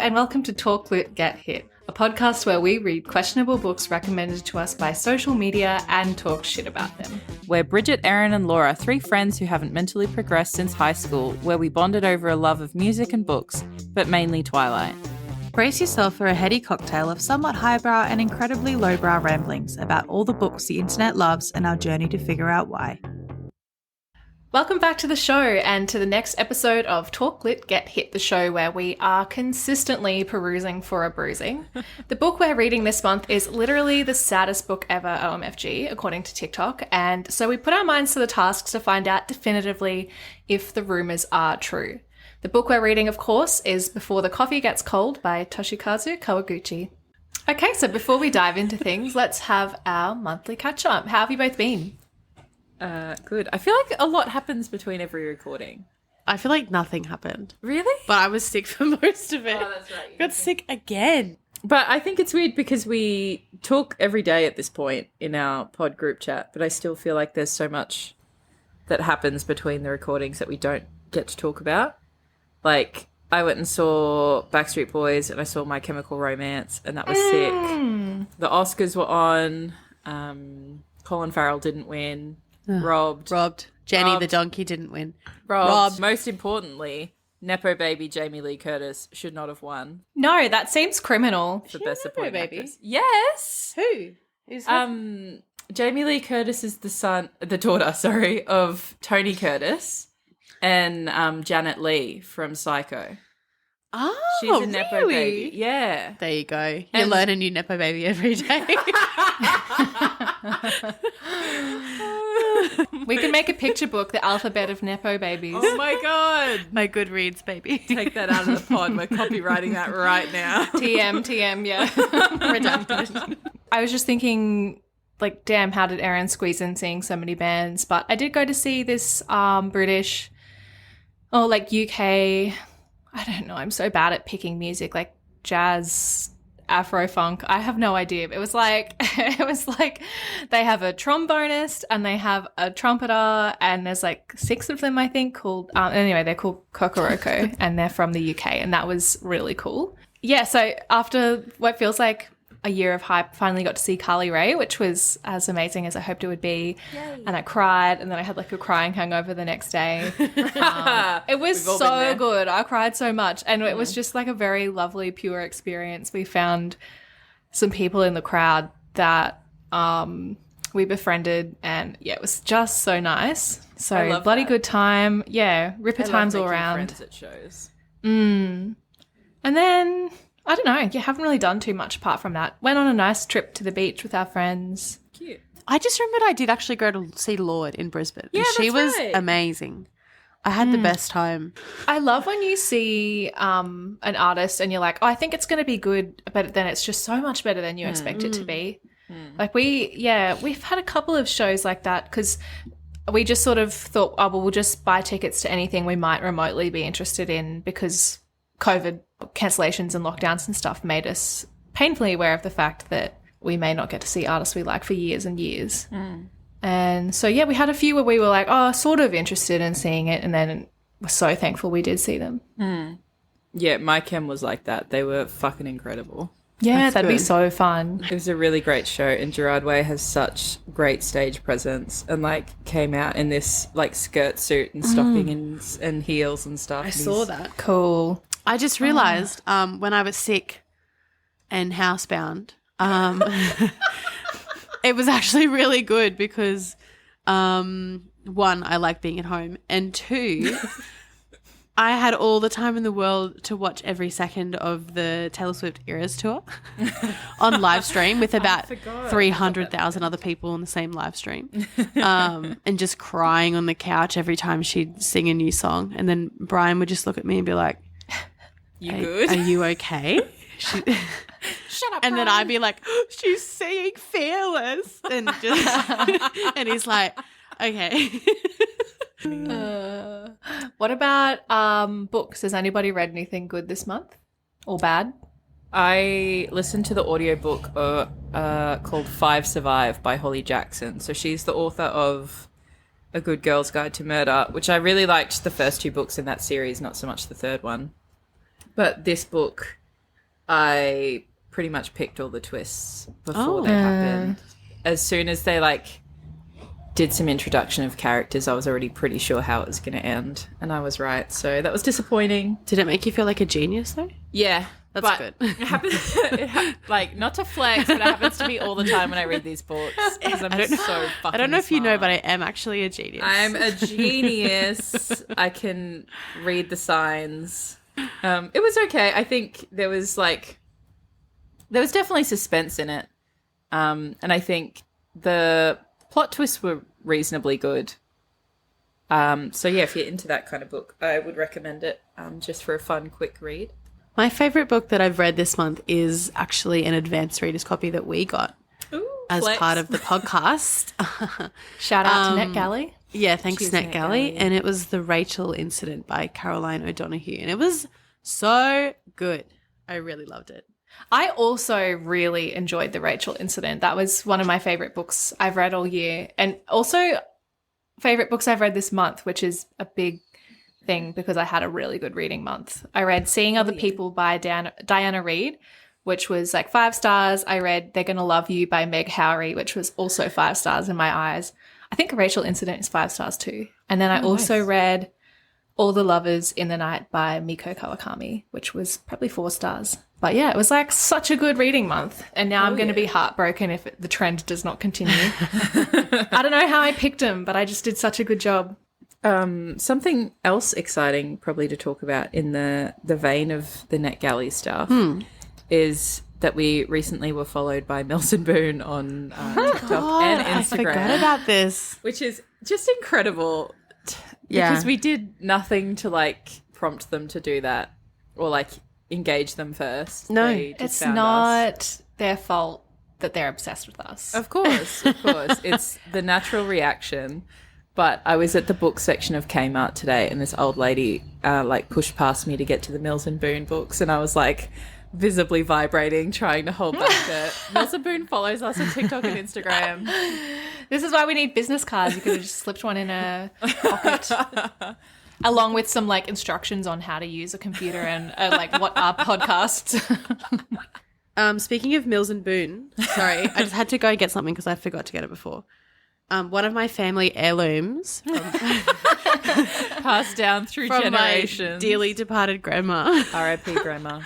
and welcome to Talk Lit Get Hit, a podcast where we read questionable books recommended to us by social media and talk shit about them. We're Bridget, Erin and Laura, three friends who haven't mentally progressed since high school, where we bonded over a love of music and books, but mainly Twilight. Brace yourself for a heady cocktail of somewhat highbrow and incredibly lowbrow ramblings about all the books the internet loves and our journey to figure out why. Welcome back to the show and to the next episode of Talk Lit Get Hit, the show where we are consistently perusing for a bruising. The book we're reading this month is literally the saddest book ever, OMFG, according to TikTok, and so we put our minds to the task to find out definitively if the rumours are true. The book we're reading, of course, is Before the Coffee Gets Cold by Toshikazu Kawaguchi. Okay, so before we dive into things, let's have our monthly catch-up. How have you both been? Good. I feel like a lot happens between every recording. I feel like nothing happened. Really? But I was sick for most of it. Oh, that's right. Got sick again. But I think it's weird because we talk every day at this point in our pod group chat, but I still feel like there's so much that happens between the recordings that we don't get to talk about. Like, I went and saw Backstreet Boys and I saw My Chemical Romance and that was sick. The Oscars were on. Colin Farrell didn't win. Robbed. Jenny the donkey didn't win. Robbed. Most importantly, Nepo baby Jamie Lee Curtis should not have won No, that seems criminal. for Best Supporting baby? Actress. Yes. Who? Is Jamie Lee Curtis is the daughter, of Tony Curtis and Janet Leigh from Psycho. Oh, She's a Nepo really? baby. Yeah. There you go. You And- learn a new Nepo baby every day. We can make a picture book, the alphabet of Nepo babies. Oh my God. My Goodreads baby. Take that out of the pod. We're copywriting that right now. TM, yeah. Redundant. I was just thinking, like, damn, how did Erin squeeze in seeing so many bands? But I did go to see this British, UK, I don't know, I'm so bad at picking music, like jazz, Afro funk. I have no idea. It was like they have a trombonist and they have a trumpeter and there's like 6 of them, I think, called anyway, they're called Kokoroko and they're from the UK and that was really cool. Yeah, so after what feels like a year of hype, finally got to see Carly Rae, which was as amazing as I hoped it would be. Yay. And I cried and then I had like a crying hangover the next day. It was so good. I cried so much and it was just like a very lovely, pure experience. We found some people in the crowd that we befriended and yeah, it was just so nice. So bloody good time. Yeah, ripper times all around. Friends at shows. And then I don't know. You haven't really done too much apart from that. Went on a nice trip to the beach with our friends. Cute. I just remembered I did actually go to see Lorde in Brisbane. Yeah, she that's was right. amazing. I had the best time. I love when you see an artist and you're like, oh, I think it's going to be good, but then it's just so much better than you expect it to be. Like we've had a couple of shows like that because we just sort of thought, oh, well, we'll just buy tickets to anything we might remotely be interested in because COVID cancellations and lockdowns and stuff made us painfully aware of the fact that we may not get to see artists we like for years and years. And so, yeah, we had a few where we were like, oh, sort of interested in seeing it, and then we're so thankful we did see them. Yeah, My Chem was like that. They were fucking incredible. Yeah, that'd be so fun. It was a really great show, and Gerard Way has such great stage presence and, like, came out in this, like, skirt suit and stockings and heels and stuff. I saw that. Cool. I just realised when I was sick and housebound, it was actually really good because, one, I like being at home, and two, I had all the time in the world to watch every second of the Taylor Swift Eras tour on live stream with about 300,000 other people on the same live stream, and just crying on the couch every time she'd sing a new song. And then Brian would just look at me and be like, You good? Are you okay? Shut up, And then I'd be like, she's singing Fearless. And just and he's like, okay. What about books? Has anybody read anything good this month or bad? I listened to the audiobook called Five Survive by Holly Jackson. So she's the author of A Good Girl's Guide to Murder, which I really liked the first 2 books in that series, not so much the third one. But this book I pretty much picked all the twists before they happened. As soon as they did some introduction of characters, I was already pretty sure how it was going to end, and I was right. So that was disappointing. Did it make you feel like a genius though? Yeah, That's good. It happens, not to flex, but it happens to me all the time when I read these books because I'm so fucking I don't know if you know, smart. but I am actually a genius. I'm a genius. I can read the signs. It was okay. I think there was definitely suspense in it, and I think the plot twists were reasonably good. So yeah, if you're into that kind of book, I would recommend it just for a fun, quick read. My favourite book that I've read this month is actually an advanced reader's copy that we got as flex. part of the podcast. Shout out to NetGalley. Yeah, thanks Cheers, NetGalley. NetGalley. And it was The Rachel Incident by Caroline O'Donoghue. And it was so good. I really loved it. I also really enjoyed The Rachel Incident. That was one of my favorite books I've read all year. And also favorite books I've read this month, which is a big thing because I had a really good reading month. I read Seeing Other People by Diana Reid, which was 5 stars. I read They're Gonna Love You by Meg Howry, which was also 5 stars in my eyes. I think Rachel Incident is 5 stars too. And then I also read All the Lovers in the Night by Miko Kawakami, which was probably 4 stars. But yeah, it was such a good reading month. And now I'm going to be heartbroken if the trend does not continue. I don't know how I picked them, but I just did such a good job. Something else exciting probably to talk about in the vein of the NetGalley stuff is that we recently were followed by Mills and Boone on TikTok and Instagram. I forgot about this. Which is just incredible Yeah. because we did nothing to prompt them to do that or engage them first. No, They just It's found us. not their fault that they're obsessed with us. Of course. It's the natural reaction. But I was at the book section of Kmart today and this old lady pushed past me to get to the Mills and Boone books and I was visibly vibrating, trying to hold back it. Mills and Boone follows us on TikTok and Instagram. This is why we need business cards. You could have just slipped one in a pocket. Along with some instructions on how to use a computer and what are podcasts. Speaking of Mills and Boone, sorry, I just had to go get something because I forgot to get it before. One of my family heirlooms Passed down through from generations. my dearly departed grandma R.I.P. Grandma.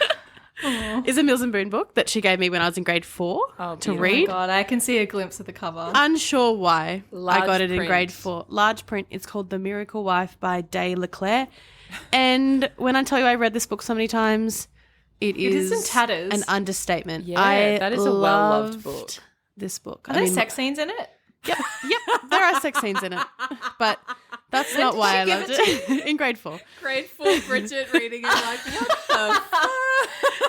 is a Mills and Boone book that she gave me when I was in grade 4 to beautiful. read. God, I can see a glimpse of the cover. Unsure why Large I got it in print. grade 4. Large print. It's called The Miracle Wife by Day Leclerc. And when I tell you I read this book so many times, it is in tatters. an understatement. Yeah, I that is a well-loved loved book. This book. Are there sex scenes in it? Yep, there are sex scenes in it. But that's not why I loved it. In grade 4. Grade 4 Bridget reading it what the fuck?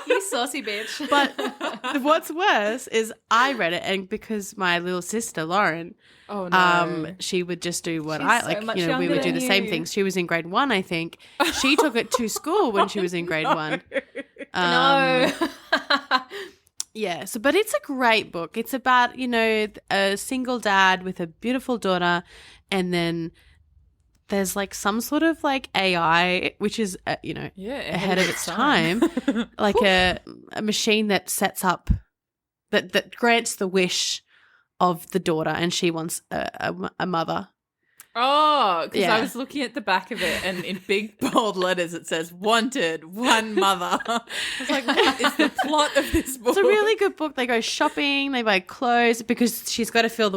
You saucy bitch. But what's worse is I read it, and because my little sister Lauren, Oh, no. she would just do what She's I so like. much We younger would do than the same you. things. She was in grade 1, I think. She took it to school when she was in grade 1. No. Yeah, but it's a great book. It's about, a single dad with a beautiful daughter, and then there's some sort of AI, which is, ahead of its time, a machine that sets up, that grants the wish of the daughter, and she wants a mother. Oh, because Yeah. I was looking at the back of it and in big bold letters it says, wanted, one mother. I was like, what is the plot of this book? It's a really good book. They go shopping, they buy clothes because she's got to fulfill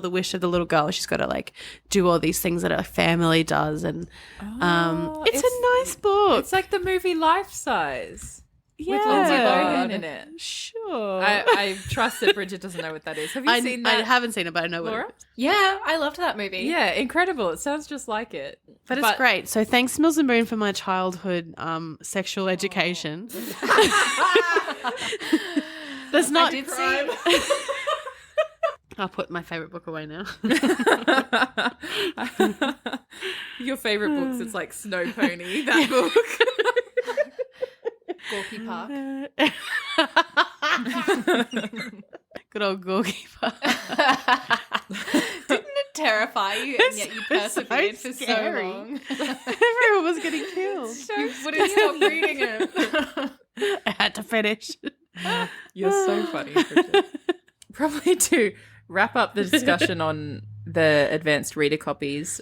the wish of the little girl. She's got to do all these things that her family does, and it's a nice book. It's like the movie Life Size. Yeah. With Lindsay Lohan in it. Sure. I trust that Bridget doesn't know what that is. Have you seen that? I haven't seen it, but I know what Laura? it is. Yeah, I loved that movie. Yeah, incredible. It sounds just like it. But it's great. So thanks, Mills and Boone, for my childhood sexual education. There's not. I did see. I'll put my favourite book away now. Your favourite books, it's like Snow Pony, that book. Gorky Park. Good old Gorky Park. Didn't it terrify you? And yet you persevered for so scary. long. Everyone was getting killed. You wouldn't stop reading it. I had to finish. You're so funny, Bridget. Probably to wrap up the discussion on the advanced reader copies,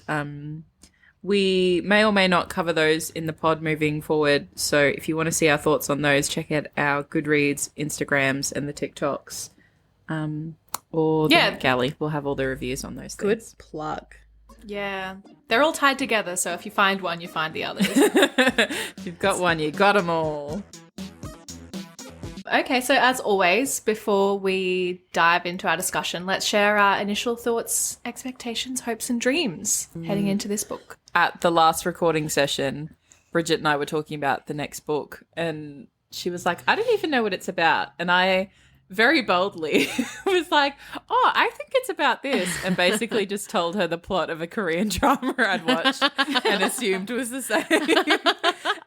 we may or may not cover those in the pod moving forward. So if you want to see our thoughts on those, check out our Goodreads, Instagrams, and the TikToks. Or the Galley. We'll have all the reviews on those Good things. plug. Yeah. They're all tied together, so if you find one, you find the others. If you've got one, you got them all. Okay, so as always, before we dive into our discussion, let's share our initial thoughts, expectations, hopes, and dreams heading into this book. At the last recording session, Bridget and I were talking about the next book, and she was like, I don't even know what it's about. And I very boldly was like, oh, I think it's about this. And basically just told her the plot of a Korean drama I'd watched and assumed was the same.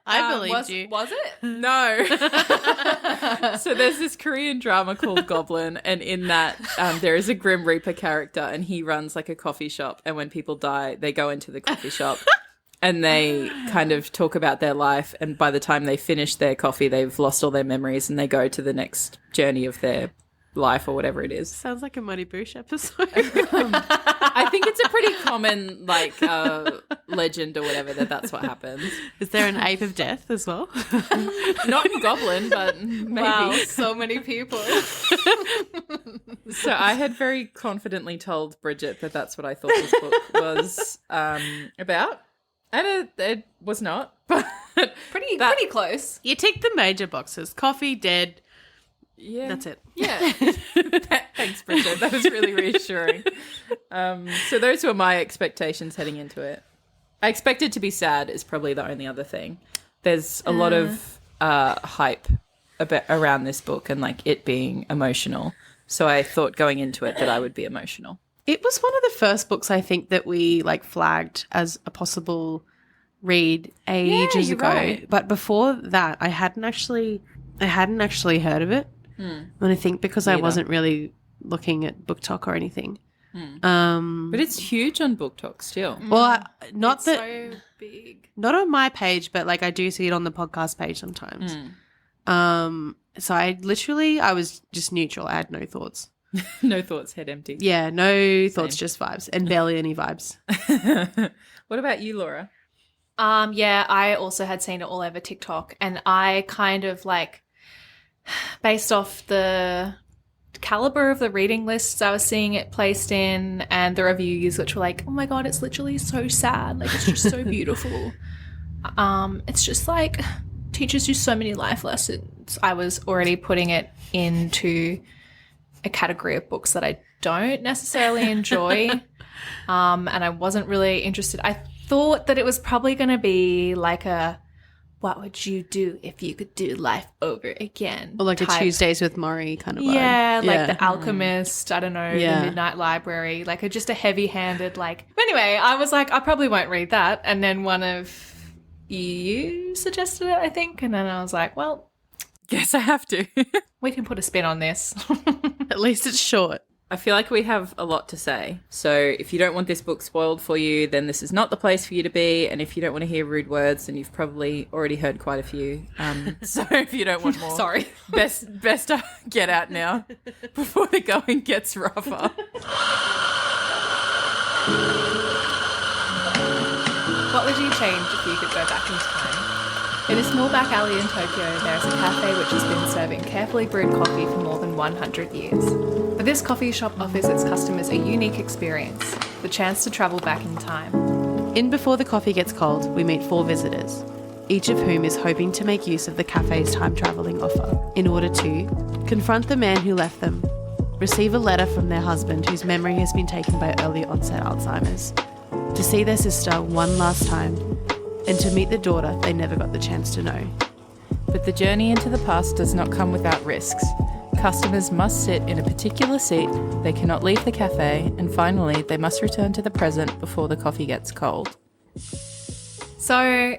I believed you. Was it? No. So there's this Korean drama called Goblin, and in that there is a Grim Reaper character, and he runs like a coffee shop, and when people die, they go into the coffee shop and they kind of talk about their life, and by the time they finish their coffee, they've lost all their memories and they go to the next journey of their life or whatever it is. Sounds like a Muddy Boosh episode. I think it's a pretty common legend or whatever that's what happens. Is there an ape of death as well? Not in Goblin, but maybe. Wow, so many people. So I had very confidently told Bridget that that's what I thought this book was about. And it was not, but Pretty close. You tick the major boxes. Coffee, dead. yeah, That's it. Yeah. Thanks, Bridget. That was really reassuring. So those were my expectations heading into it. I expected to be sad is probably the only other thing. There's a lot of hype around this book and like it being emotional. So I thought going into it that I would be emotional. It was one of the first books I think that we like flagged as a possible read ages you're ago. right. But before that, I hadn't actually heard of it. And I think because I wasn't really looking at BookTok or anything. But it's huge on BookTok still. Well, So big. not on my page, but like I do see it on the podcast page sometimes. So I was just neutral. I had no thoughts. No thoughts, head empty. Yeah, no thoughts, just vibes, and barely any vibes. What about you, Laura? Yeah, I also had seen it all over TikTok, and I kind of like, based off the caliber of the reading lists I was seeing it placed in and the reviews, which were like, oh my God, it's literally so sad. Like, it's just so beautiful. It's just like teaches you so many life lessons. I was already putting it into a category of books that I don't necessarily enjoy. And I wasn't really interested. I thought that it was probably going to be like a, what would you do if you could do life over again? Or like type. a Tuesdays with Maury kind of vibe. Yeah, like The Alchemist, I don't know, Yeah. The Midnight Library, like just a heavy-handed like. But anyway, I was like, I probably won't read that. And then one of you suggested it, I think. And then I was like, well, Guess I have to. we can put a spin on this. At least it's short. I feel like we have a lot to say. So if you don't want this book spoiled for you, then this is not the place for you to be. And if you don't want to hear rude words, then you've probably already heard quite a few. So if you don't want more, Sorry. best to get out now before the going gets rougher. What would you change if you could go back in time? In a small back alley in Tokyo, there is a cafe which has been serving carefully brewed coffee for more than 100 years. But this coffee shop offers its customers a unique experience, the chance to travel back in time. In Before the Coffee Gets Cold, we meet 4 visitors, each of whom is hoping to make use of the cafe's time-travelling offer in order to confront the man who left them, receive a letter from their husband whose memory has been taken by early onset Alzheimer's, to see their sister one last time, and to meet the daughter they never got the chance to know. But the journey into the past does not come without risks. Customers must sit in a particular seat, they cannot leave the cafe, and finally they must return to the present before the coffee gets cold. So,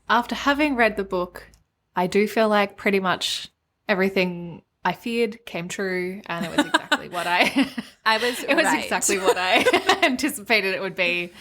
after having read the book, I do feel like pretty much everything I feared came true, and it was exactly what I exactly what I anticipated it would be.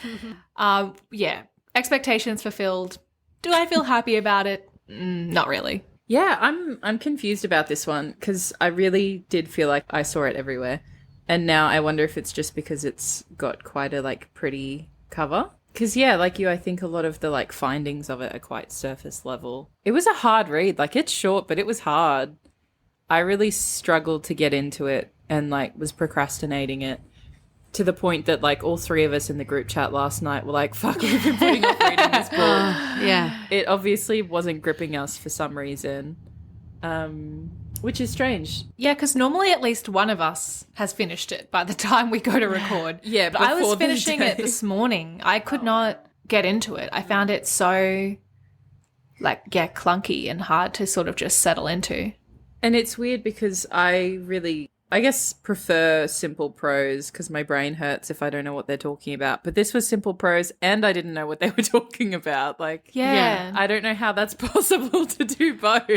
Yeah, expectations fulfilled. Do I feel happy about it? Not really. Yeah, I'm confused about this one because I really did feel like I saw it everywhere. And now I wonder if it's just because it's got quite a like pretty cover. Because yeah, like you, I think a lot of the like findings of it are quite surface level. It was a hard read. Like it's short, but it was hard. I really struggled to get into it and like was procrastinating it to the point that like all three of us in the group chat last night were like, fuck, we've been putting off reading this book. Yeah. It obviously wasn't gripping us for some reason, which is strange. Yeah, because normally at least one of us has finished it by the time we go to record. Yeah, but I was before the finishing it day. this morning. I could not get into it. I found it so like, yeah, clunky and hard to sort of just settle into. And it's weird because I guess, prefer simple prose because my brain hurts if I don't know what they're talking about. But this was simple prose and I didn't know what they were talking about. Like, Yeah. I don't know how that's possible to do both.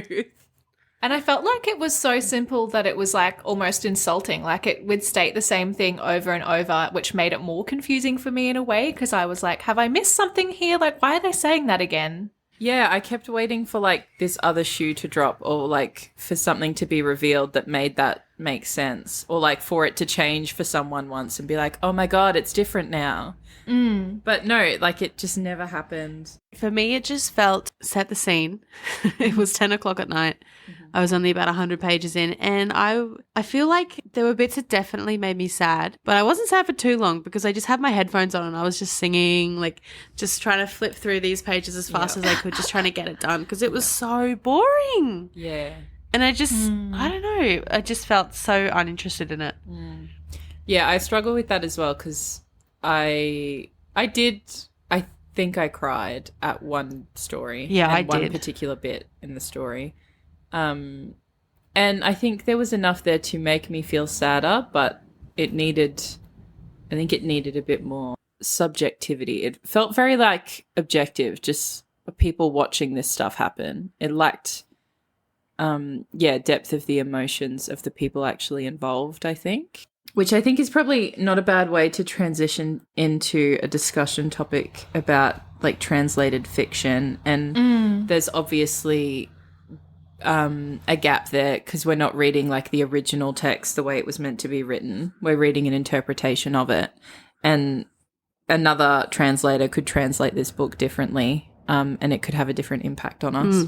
And I felt like it was so simple that it was like almost insulting. Like it would state the same thing over and over, which made it more confusing for me in a way because I was like, have I missed something here? Like, why are they saying that again? Yeah, I kept waiting for like this other shoe to drop or like for something to be revealed that made that make sense or like for it to change for someone once and be like, oh my God, it's different now. But no, like it just never happened. For me, it just felt, set the scene. It was 10 o'clock at night. I was only about 100 pages in, and I feel like there were bits that definitely made me sad, but I wasn't sad for too long because I just had my headphones on and I was just singing, like just trying to flip through these pages as fast as I could, just trying to get it done because it was so boring. Yeah. And I just, I don't know, I just felt so uninterested in it. Yeah, I struggle with that as well because I think I cried at one story. Yeah, and I one did. particular bit in the story. And I think there was enough there to make me feel sadder, but I think it needed a bit more subjectivity. It felt very like objective, just people watching this stuff happen. It lacked, depth of the emotions of the people actually involved, I think. Which I think is probably not a bad way to transition into a discussion topic about like translated fiction. And there's obviously a gap there because we're not reading like the original text the way it was meant to be written. We're reading an interpretation of it. And another translator could translate this book differently, and it could have a different impact on us.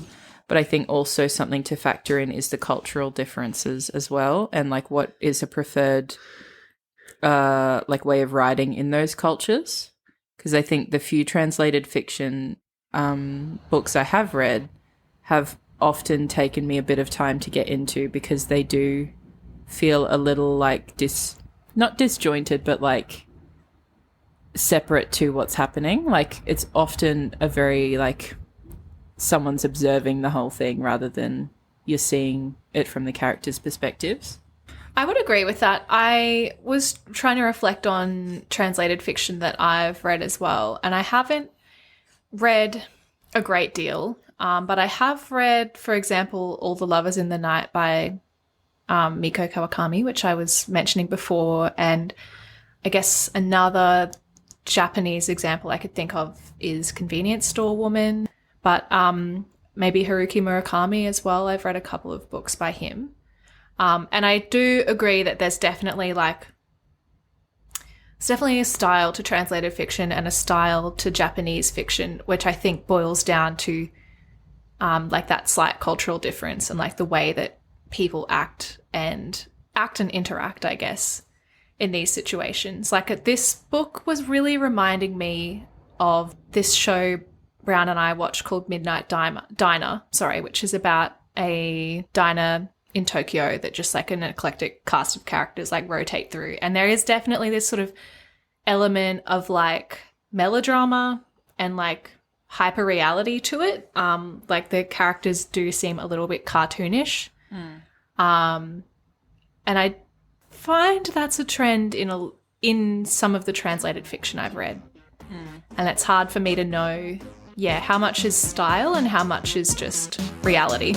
But I think also something to factor in is the cultural differences as well, and like what is a preferred like way of writing in those cultures. Because I think the few translated fiction books I have read have often taken me a bit of time to get into because they do feel a little like not disjointed, but like separate to what's happening. Like it's often a very like someone's observing the whole thing rather than you're seeing it from the characters' perspectives. I would agree with that. I was trying to reflect on translated fiction that I've read as well, and I haven't read a great deal, but I have read, for example, All the Lovers in the Night by Miko Kawakami, which I was mentioning before, and I guess another Japanese example I could think of is Convenience Store Woman, but maybe Haruki Murakami as well. I've read a couple of books by him. And I do agree that there's definitely a style to translated fiction and a style to Japanese fiction, which I think boils down to like that slight cultural difference and like the way that people act and interact, I guess, in these situations. Like this book was really reminding me of this show Brown and I watched called Midnight Diner, which is about a diner in Tokyo that just like an eclectic cast of characters like rotate through. And there is definitely this sort of element of like melodrama and like hyper reality to it. Like the characters do seem a little bit cartoonish. And I find that's a trend in some of the translated fiction I've read. And it's hard for me to know, how much is style and how much is just reality.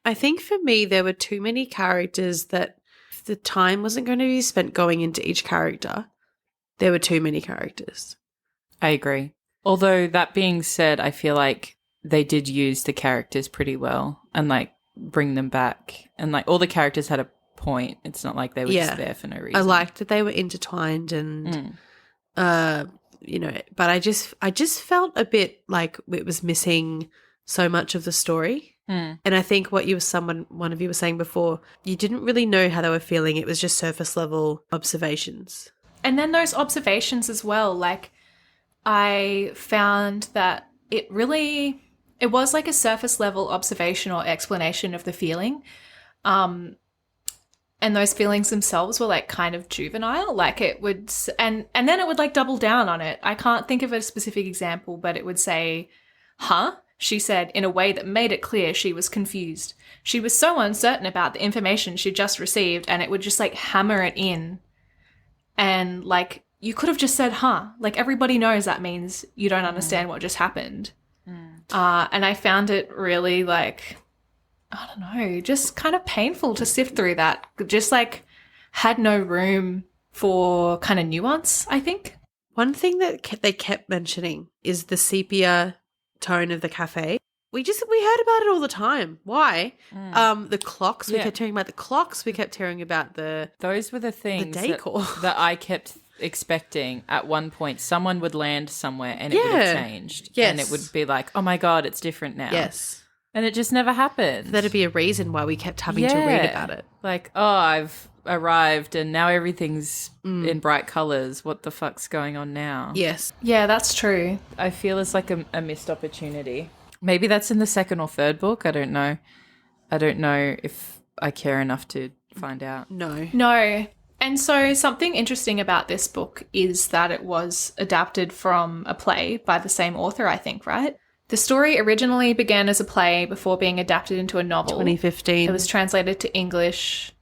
I think for me, there were too many characters that if the time wasn't going to be spent going into each character, there were too many characters. I agree. Although that being said, I feel like they did use the characters pretty well and like bring them back, and like all the characters had a point. It's not like they were just there for no reason. I liked that they were intertwined and but I just felt a bit like it was missing so much of the story. And I think what one of you was saying before, you didn't really know how they were feeling. It was just surface level observations. And then those observations as well, like I found that it was like a surface level observation or explanation of the feeling. And those feelings themselves were like kind of juvenile, like it would, and then it would like double down on it. I can't think of a specific example, but it would say, huh? She said in a way that made it clear she was confused. She was so uncertain about the information she'd just received, and it would just like hammer it in. And like, you could have just said, huh? Like everybody knows that means you don't understand what just happened. And I found it really like, I don't know, just kind of painful to sift through that. Just like had no room for kind of nuance, I think. One thing that they kept mentioning is the sepia tone of the cafe. We heard about it all the time. Why? The clocks. We kept hearing about the clocks. We kept hearing about those were the things the decor that I kept expecting. At one point, someone would land somewhere and it would have changed. Yes. And it would be like, oh my God, it's different now. Yes. And it just never happened. That'd be a reason why we kept having to read about it. Like, oh, I've arrived and now everything's in bright colours. What the fuck's going on now? Yes. Yeah, that's true. I feel it's like a missed opportunity. Maybe that's in the second or third book. I don't know. I don't know if I care enough to find out. No. And so something interesting about this book is that it was adapted from a play by the same author, I think, right? The story originally began as a play before being adapted into a novel. 2015. It was translated to English.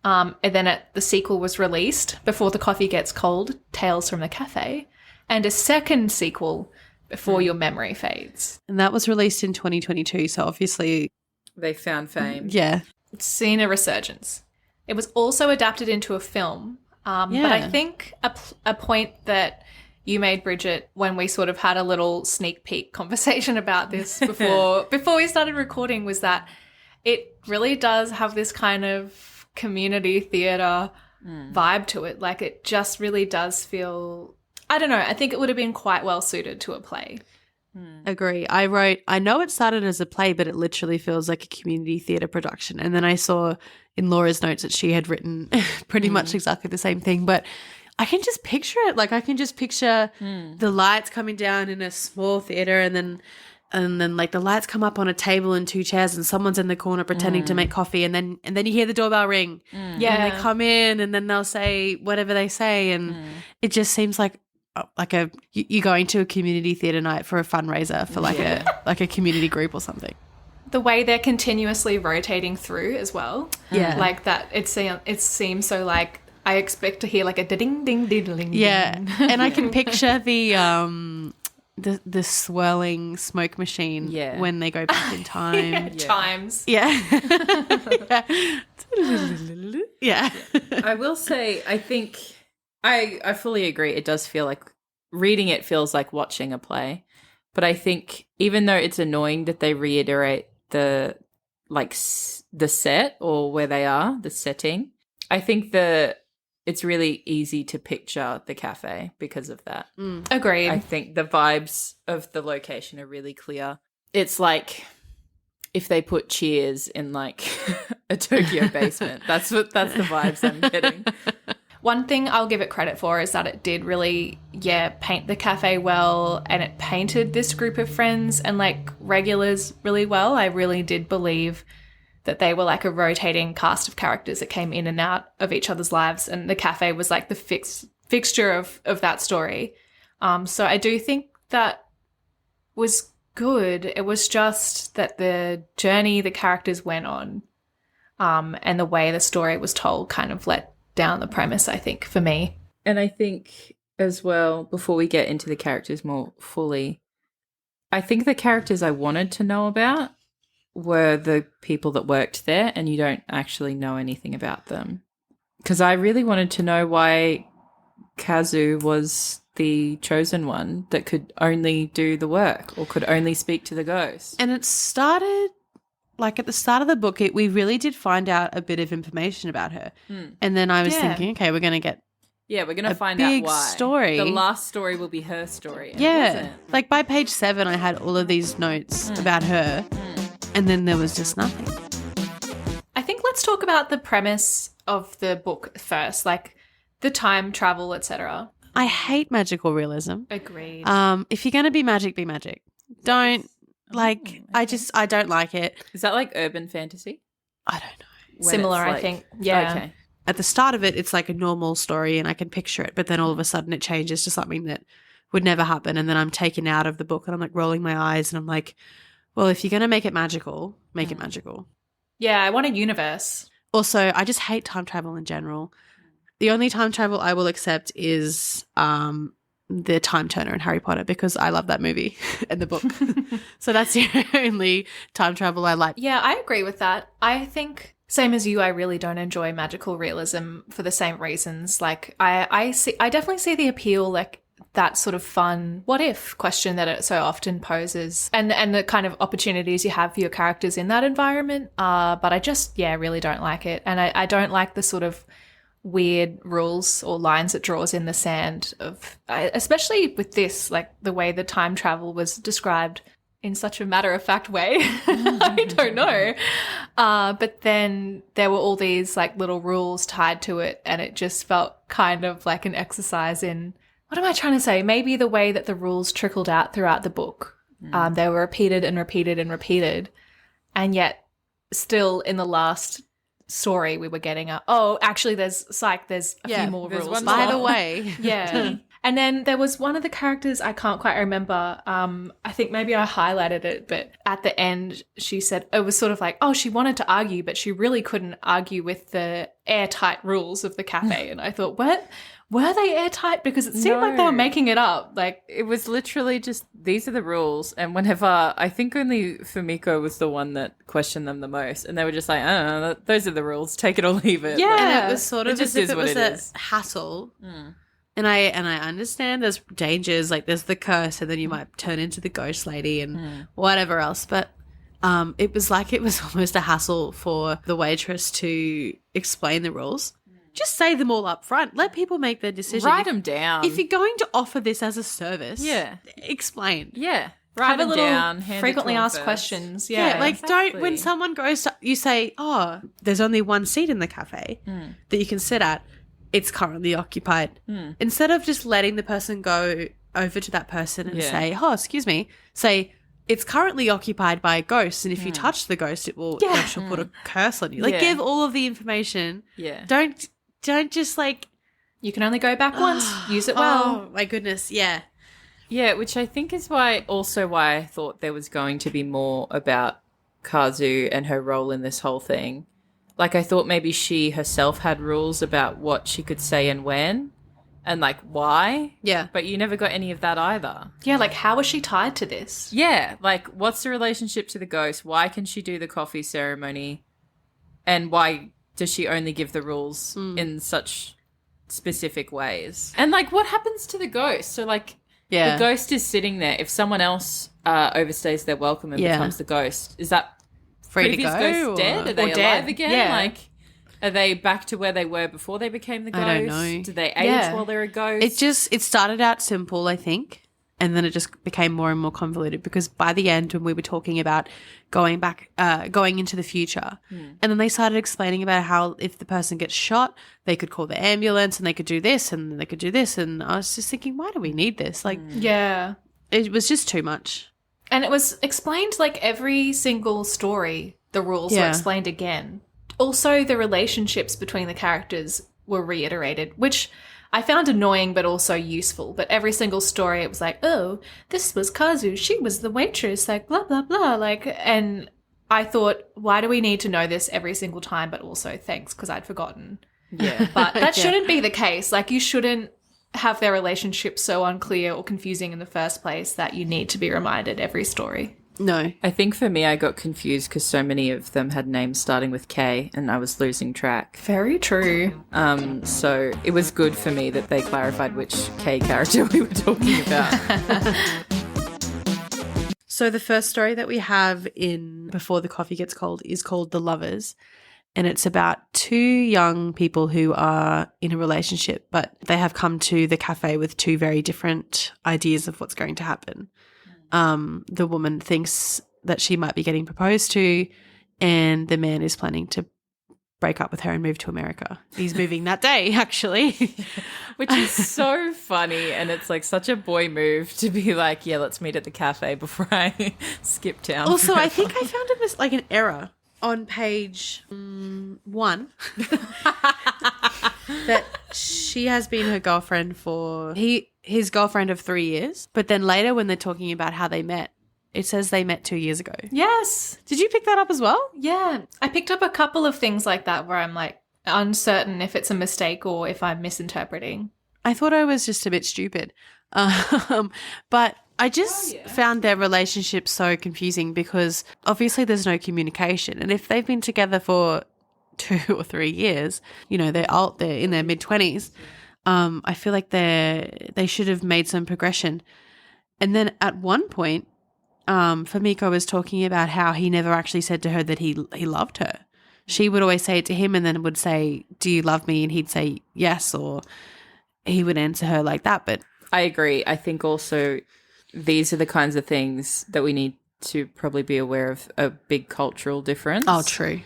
And then the sequel was released, Before the Coffee Gets Cold, Tales from the Cafe, and a second sequel, Before Your Memory Fades. And that was released in 2022, so obviously they found fame. Yeah. It's seen a resurgence. It was also adapted into a film. But I think a point that you made, Bridget, when we sort of had a little sneak peek conversation about this before we started recording, was that it really does have this kind of community theatre vibe to it. Like it just really does feel, I don't know, I think it would have been quite well suited to a play. Agree. I know it started as a play, but it literally feels like a community theatre production. And then I saw in Laura's notes that she had written pretty much exactly the same thing. But I can just picture it. Like I can just picture the lights coming down in a small theatre and then like the lights come up on a table and two chairs and someone's in the corner pretending to make coffee and then you hear the doorbell ring. Yeah. And they come in and then they'll say whatever they say and it just seems like you're going to a community theatre night for a fundraiser for like a community group or something. The way they're continuously rotating through as well. Yeah. Like that it seems so like I expect to hear like a ding ding ding ding. Yeah. And I can picture the swirling smoke machine when they go back in time. Chimes. Yeah. Yeah. I will say, I think I fully agree. It does feel like reading it feels like watching a play. But I think even though it's annoying that they reiterate the set or where they are, the setting, I think it's really easy to picture the cafe because of that. Agreed. I think the vibes of the location are really clear. It's like if they put Cheers in like a Tokyo basement. That's the vibes I'm getting. One thing I'll give it credit for is that it did really, paint the cafe well, and it painted this group of friends and like regulars really well. I really did believe that they were like a rotating cast of characters that came in and out of each other's lives, and the cafe was like the fixture of that story. So I do think that was good. It was just that the journey the characters went on and the way the story was told kind of let down the premise, I think, for me. And I think as well, before we get into the characters more fully, I think the characters I wanted to know about were the people that worked there, and you don't actually know anything about them. Because I really wanted to know why Kazu was the chosen one that could only do the work or could only speak to the ghost. And it started like at the start of the book, we really did find out a bit of information about her. And then I was thinking, okay, we're going to get we're going to find out why. Story. The last story will be her story. And yeah. it wasn't. Like by page 7, I had all of these notes about her. And then there was just nothing. I think let's talk about the premise of the book first, like the time travel, etc. I hate magical realism. Agreed. If you're going to be magic, be magic. Don't, like, I don't like it. Is that like urban fantasy? I don't know. Similar, I think. Yeah. Okay. At the start of it, it's like a normal story and I can picture it, but then all of a sudden it changes to something that would never happen. And then I'm taken out of the book and I'm like rolling my eyes and I'm like, well, if you're going to make it magical, make it magical. Yeah, I want a universe. Also, I just hate time travel in general. The only time travel I will accept is the Time Turner in Harry Potter because I love that movie and the book. So that's the only time travel I like. Yeah, I agree with that. I think, same as you, I really don't enjoy magical realism for the same reasons. Like, I definitely see the appeal, like, that sort of fun what if question that it so often poses and the kind of opportunities you have for your characters in that environment. But I just, really don't like it. And I don't like the sort of weird rules or lines it draws in the sand especially with this, like the way the time travel was described in such a matter-of-fact way. I don't know. But then there were all these like little rules tied to it and it just felt kind of like an exercise in, what am I trying to say? Maybe the way that the rules trickled out throughout the book. They were repeated and repeated and repeated. And yet still in the last story we were getting actually there's a few more rules. By the way. Yeah. And then there was one of the characters, I can't quite remember. I think maybe I highlighted it, but at the end she said it was sort of like, she wanted to argue, but she really couldn't argue with the airtight rules of the cafe. And I thought, what? Were they airtight? Because it seemed like they were making it up. Like, it was literally just, these are the rules. And whenever, I think only Fumiko was the one that questioned them the most. And they were just like, I don't know, those are the rules. Take it or leave it. Yeah. And it was sort of just as if is it what was it a is. hassle. And I understand there's dangers, like there's the curse and then you might turn into the ghost lady and whatever else. But it was like it was almost a hassle for the waitress to explain the rules. Just say them all up front. Let people make their decision. Write them down. If you're going to offer this as a service, explain. Yeah. Write them down. Frequently asked questions. Yeah. Like don't, when someone goes to, you say, there's only one seat in the cafe that you can sit at. It's currently occupied. Instead of just letting the person go over to that person and say, excuse me, say, it's currently occupied by a ghost, and if you touch the ghost, it will she'll put a curse on you. Like, give all of the information. Yeah. Don't just like, you can only go back once. Use it well. Oh my goodness, yeah. Yeah, which I think is why I thought there was going to be more about Kazu and her role in this whole thing. Like, I thought maybe she herself had rules about what she could say and when and, like, why. Yeah. But you never got any of that either. Yeah, like, how was she tied to this? Yeah, like, what's the relationship to the ghost? Why can she do the coffee ceremony? And why does she only give the rules in such specific ways? And, like, what happens to the ghost? So, like, the ghost is sitting there. If someone else overstays their welcome and becomes the ghost, is that Free to previous go? ghost dead? Are they alive again? Yeah. Like, are they back to where they were before they became the ghost? I don't know. Did they age while they're a ghost? It started out simple, I think, and then it just became more and more convoluted because by the end when we were talking about going into the future, and then they started explaining about how if the person gets shot, they could call the ambulance and they could do this and they could do this, and I was just thinking, why do we need this? Like, it was just too much. And it was explained like every single story, the rules were explained again. Also, the relationships between the characters were reiterated, which I found annoying but also useful. But every single story, it was like, oh, this was Kazu, she was the waitress, like, blah, blah, blah. Like, and I thought, why do we need to know this every single time? But also, thanks, because I'd forgotten. Yeah. But that shouldn't be the case. Like, you shouldn't have their relationship so unclear or confusing in the first place that you need to be reminded every story. No. I think for me, I got confused because so many of them had names starting with K and I was losing track. Very true. So it was good for me that they clarified which K character we were talking about. So the first story that we have in Before the Coffee Gets Cold is called The Lovers. And it's about two young people who are in a relationship, but they have come to the cafe with two very different ideas of what's going to happen. The woman thinks that she might be getting proposed to, and the man is planning to break up with her and move to America. He's moving that day, actually. Which is so funny, and it's like such a boy move to be like, yeah, let's meet at the cafe before I skip town. Also, forever. I think I found like an error on page 1 that she has been her girlfriend for his girlfriend of 3 years, but then later when they're talking about how they met, it says they met 2 years ago. Yes. Did you pick that up as well? Yeah. I picked up a couple of things like that where I'm like uncertain if it's a mistake or if I'm misinterpreting. I thought I was just a bit stupid. But I just found their relationship so confusing because obviously there's no communication. And if they've been together for 2 or 3 years, they're in their mid-20s, I feel like they should have made some progression. And then at one point, Fumiko was talking about how he never actually said to her that he loved her. She would always say it to him and then would say, "Do you love me?" And he'd say yes, or he would answer her like that. But I agree. I think also these are the kinds of things that we need to probably be aware of a big cultural difference. oh, true.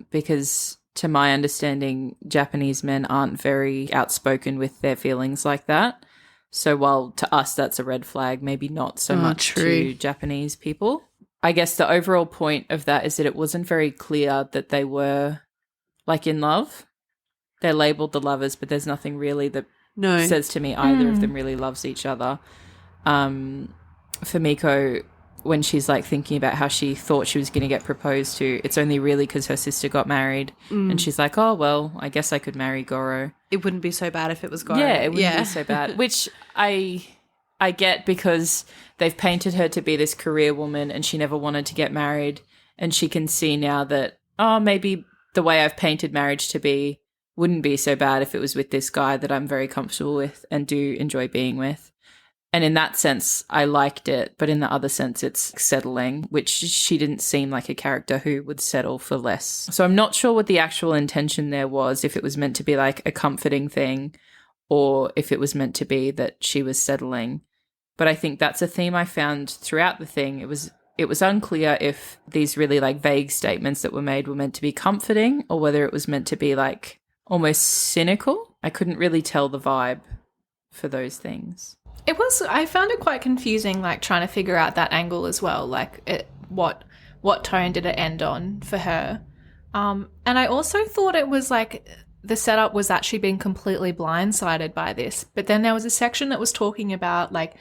Because to my understanding, Japanese men aren't very outspoken with their feelings like that. So while to us that's a red flag, maybe not so much true. to Japanese people. I guess the overall point of that is that it wasn't very clear that they were like in love. They're labeled the lovers, but there's nothing really that says to me either of them really loves each other. Fumiko, when she's like thinking about how she thought she was going to get proposed to, it's only really because her sister got married and she's like, oh, well, I guess I could marry Goro. It wouldn't be so bad if it was Goro. Yeah, it wouldn't be so bad, which I get because they've painted her to be this career woman and she never wanted to get married, and she can see now that, oh, maybe the way I've painted marriage to be wouldn't be so bad if it was with this guy that I'm very comfortable with and do enjoy being with. And in that sense, I liked it. But in the other sense, it's settling, which she didn't seem like a character who would settle for less. So I'm not sure what the actual intention there was, if it was meant to be like a comforting thing or if it was meant to be that she was settling. But I think that's a theme I found throughout the thing. It was unclear if these really like vague statements that were made were meant to be comforting or whether it was meant to be like almost cynical. I couldn't really tell the vibe for those things. I found it quite confusing, like trying to figure out that angle as well. Like what tone did it end on for her? And I also thought it was like the setup was actually being completely blindsided by this. But then there was a section that was talking about like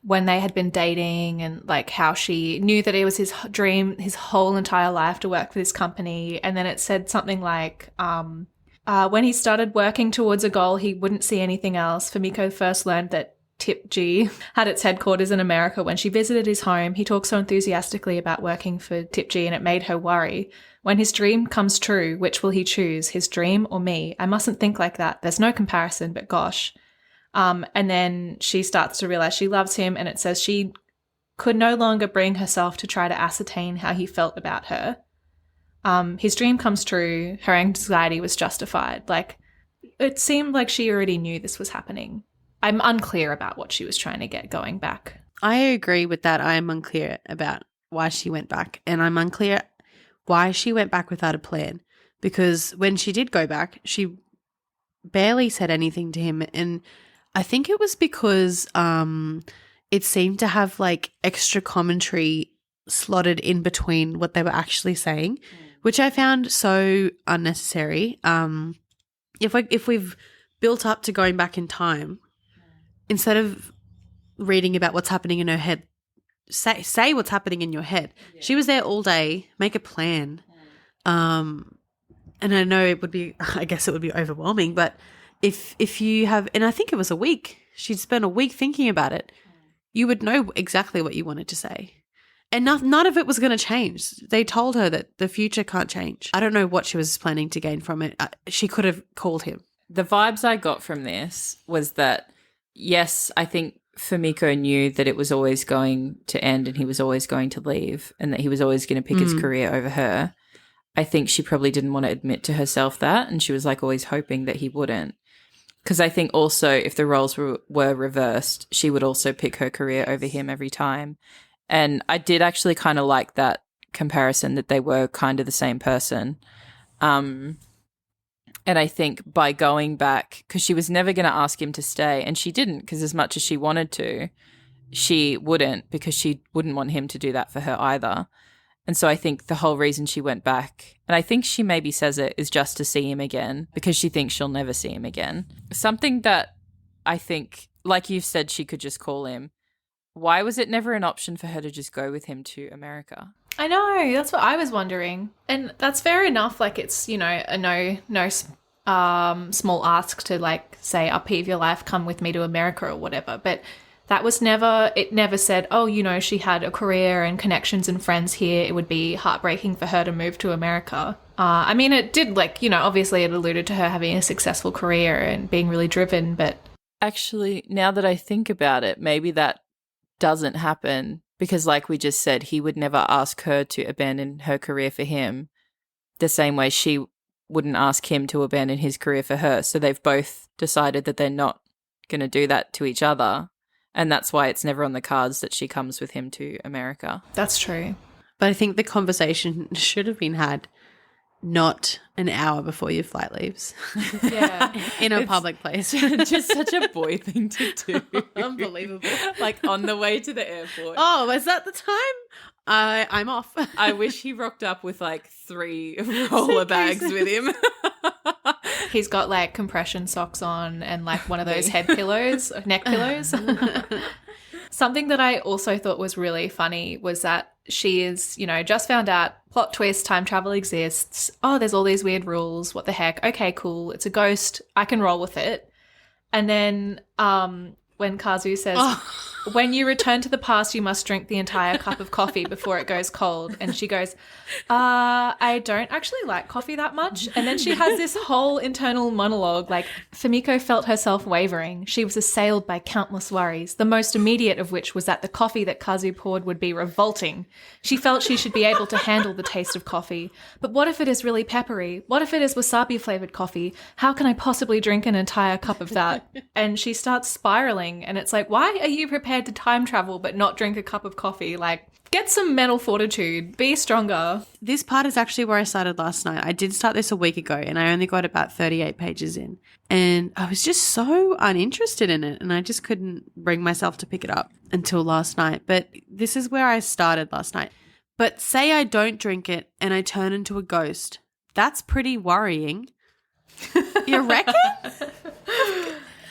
when they had been dating and like how she knew that it was his dream, his whole entire life to work for this company. And then it said something like, when he started working towards a goal, he wouldn't see anything else. Fumiko first learned that Tip G had its headquarters in America when she visited his home. He talked so enthusiastically about working for Tip G and it made her worry. When his dream comes true, which will he choose, his dream or me? I mustn't think like that. There's no comparison, but gosh. And then she starts to realize she loves him, and it says she could no longer bring herself to try to ascertain how he felt about her. His dream comes true. Her anxiety was justified. Like, it seemed like she already knew this was happening. I'm unclear about what she was trying to get going back. I agree with that. I am unclear about why she went back, and I'm unclear why she went back without a plan, because when she did go back, she barely said anything to him, and I think it was because it seemed to have like extra commentary slotted in between what they were actually saying, which I found so unnecessary. If we've built up to going back in time, instead of reading about what's happening in her head, say what's happening in your head. Yeah. She was there all day. Make a plan. And I know I guess it would be overwhelming, but if you have, and I think it was a week, she'd spent a week thinking about it, you would know exactly what you wanted to say. And none of it was going to change. They told her that the future can't change. I don't know what she was planning to gain from it. She could have called him. The vibes I got from this was that, yes, I think Fumiko knew that it was always going to end and he was always going to leave and that he was always going to pick his career over her. I think she probably didn't want to admit to herself that, and she was like always hoping that he wouldn't. Because I think also if the roles were reversed, she would also pick her career over him every time. And I did actually kind of like that comparison, that they were kind of the same person. And I think by going back, because she was never going to ask him to stay, and she didn't, because as much as she wanted to, she wouldn't, because she wouldn't want him to do that for her either. And so I think the whole reason she went back, and I think she maybe says it, is just to see him again, because she thinks she'll never see him again. Something that I think, like you've said, she could just call him. Why was it never an option for her to just go with him to America? I know, that's what I was wondering. And that's fair enough. Like, it's, you know, a no small ask to, like, say, upheave your life, come with me to America or whatever. But that was never, it never said, oh, you know, she had a career and connections and friends here. It would be heartbreaking for her to move to America. I mean, it did, like, you know, obviously it alluded to her having a successful career and being really driven, but... Actually, now that I think about it, maybe that doesn't happen, because like we just said, he would never ask her to abandon her career for him the same way she wouldn't ask him to abandon his career for her. So they've both decided that they're not going to do that to each other, and that's why it's never on the cards that she comes with him to America. That's true. But I think the conversation should have been had not an hour before your flight leaves. Yeah. In a public place. Just such a boy thing to do. Unbelievable. Like on the way to the airport. Oh, is that the time? I'm off. I wish he rocked up with like 3 roller bags with him. He's got like compression socks on and like one of those head pillows, neck pillows. Something that I also thought was really funny was that she is, you know, just found out, plot twist, time travel exists. Oh, there's all these weird rules. What the heck? Okay, cool. It's a ghost. I can roll with it. And then when Kazu says, when you return to the past, you must drink the entire cup of coffee before it goes cold. And she goes, I don't actually like coffee that much. And then she has this whole internal monologue, like Fumiko felt herself wavering. She was assailed by countless worries, the most immediate of which was that the coffee that Kazu poured would be revolting. She felt she should be able to handle the taste of coffee. But what if it is really peppery? What if it is wasabi-flavored coffee? How can I possibly drink an entire cup of that? And she starts spiraling, and it's like, why are you prepared to time travel but not drink a cup of coffee? Like, get some mental fortitude, be stronger. This part is actually where I started last night. I did start this a week ago and I only got about 38 pages in, and I was just so uninterested in it and I just couldn't bring myself to pick it up until last night. But this is where I started last night. But say I don't drink it and I turn into a ghost. That's pretty worrying. You reckon?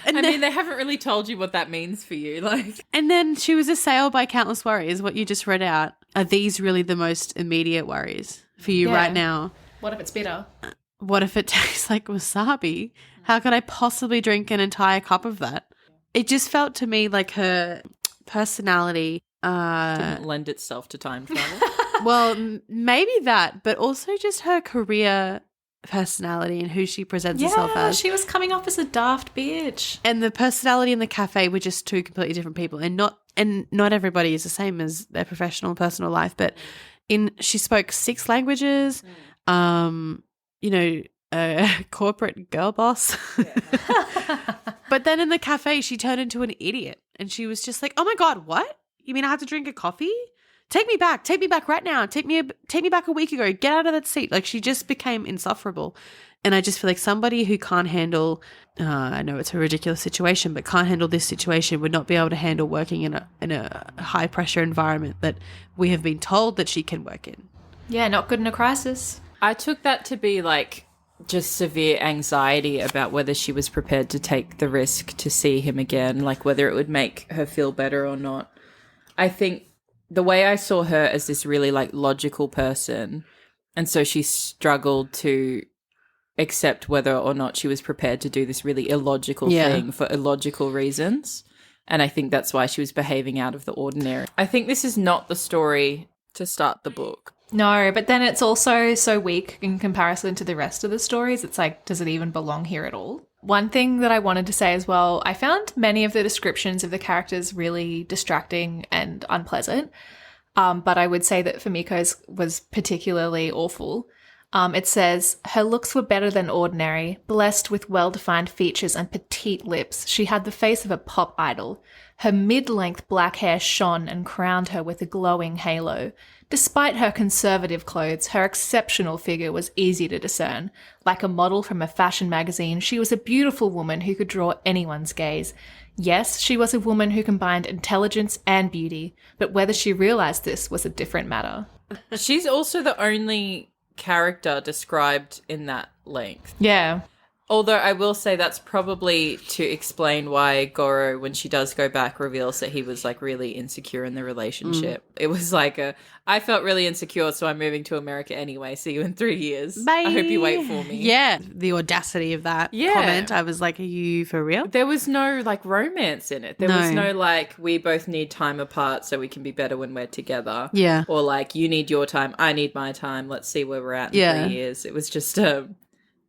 I mean, they haven't really told you what that means for you. Like, and then she was assailed by countless worries. What you just read out. Are these really the most immediate worries for you right now? What if it's bitter? What if it tastes like wasabi? How could I possibly drink an entire cup of that? It just felt to me like her personality didn't lend itself to time travel. Well, maybe that, but also just her career personality and who she presents herself as. She was coming off as a daft bitch. And the personality in the cafe were just 2 completely different people, and not everybody is the same as their professional and personal life, but she spoke 6 languages, you know, a corporate girl boss. But then in the cafe she turned into an idiot and she was just like, "Oh my God, what? You mean I have to drink a coffee? Take me back right now. Take me back a week ago. Get out of that seat." Like, she just became insufferable. And I just feel like somebody who can't handle, I know it's a ridiculous situation, but can't handle this situation would not be able to handle working in a high pressure environment that we have been told that she can work in. Yeah, not good in a crisis. I took that to be like just severe anxiety about whether she was prepared to take the risk to see him again, like whether it would make her feel better or not. I think the way I saw her as this really like logical person, and so she struggled to accept whether or not she was prepared to do this really illogical thing for illogical reasons. And I think that's why she was behaving out of the ordinary. I think this is not the story to start the book. No, but then it's also so weak in comparison to the rest of the stories. It's like, does it even belong here at all? One thing that I wanted to say as well, I found many of the descriptions of the characters really distracting and unpleasant. But I would say that Fumiko's was particularly awful. It says, her looks were better than ordinary, blessed with well-defined features and petite lips. She had the face of a pop idol. Her mid-length black hair shone and crowned her with a glowing halo. Despite her conservative clothes, her exceptional figure was easy to discern. Like a model from a fashion magazine, she was a beautiful woman who could draw anyone's gaze. Yes, she was a woman who combined intelligence and beauty, but whether she realized this was a different matter. She's also the only character described in that length. Yeah. Although I will say that's probably to explain why Goro, when she does go back, reveals that he was like really insecure in the relationship. It was like I felt really insecure, so I'm moving to America anyway. See you in 3 years. Bye. I hope you wait for me. Yeah. The audacity of that comment. I was like, are you for real? There was no like romance in it. There was no like, we both need time apart so we can be better when we're together. Yeah. Or like, you need your time, I need my time. Let's see where we're at in 3 years. It was just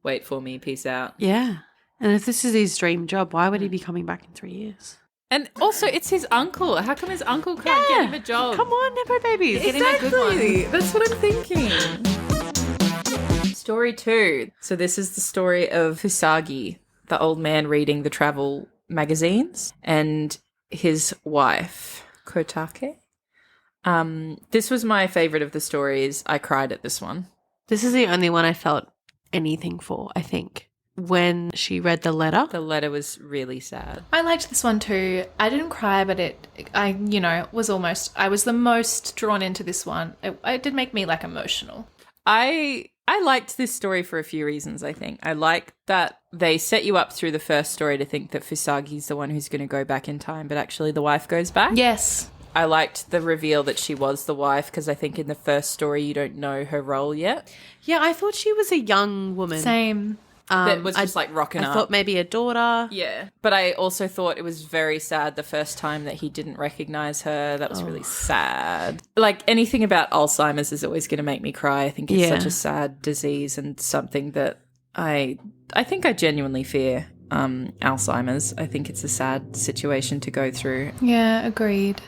wait for me, peace out. Yeah. And if this is his dream job, why would he be coming back in 3 years? And also, it's his uncle. How come his uncle can't get him a job? Come on, Nepo babies. Exactly. Get him a good one. That's what I'm thinking. Story 2. So this is the story of Hisagi, the old man reading the travel magazines, and his wife, Kotake. This was my favorite of the stories. I cried at this one. This is the only one I felt anything for, I think. When she read the letter. The letter was really sad. I liked this one too. I didn't cry, but I was the most drawn into this one. It did make me like emotional. I liked this story for a few reasons, I think. I like that they set you up through the first story to think that Fusagi's the one who's going to go back in time, but actually the wife goes back. Yes. I liked the reveal that she was the wife because I think in the first story you don't know her role yet. Yeah, I thought she was a young woman. Same. That was just like rocking up. I thought maybe a daughter. Yeah. But I also thought it was very sad the first time that he didn't recognize her. That was really sad. Like anything about Alzheimer's is always going to make me cry. I think it's such a sad disease and something that I think I genuinely fear Alzheimer's. I think it's a sad situation to go through. Yeah, agreed.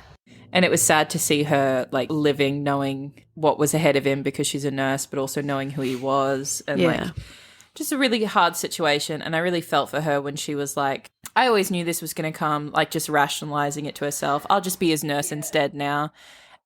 And it was sad to see her like living, knowing what was ahead of him because she's a nurse, but also knowing who he was. And like just a really hard situation. And I really felt for her when she was like, I always knew this was going to come, like just rationalizing it to herself. I'll just be his nurse instead now.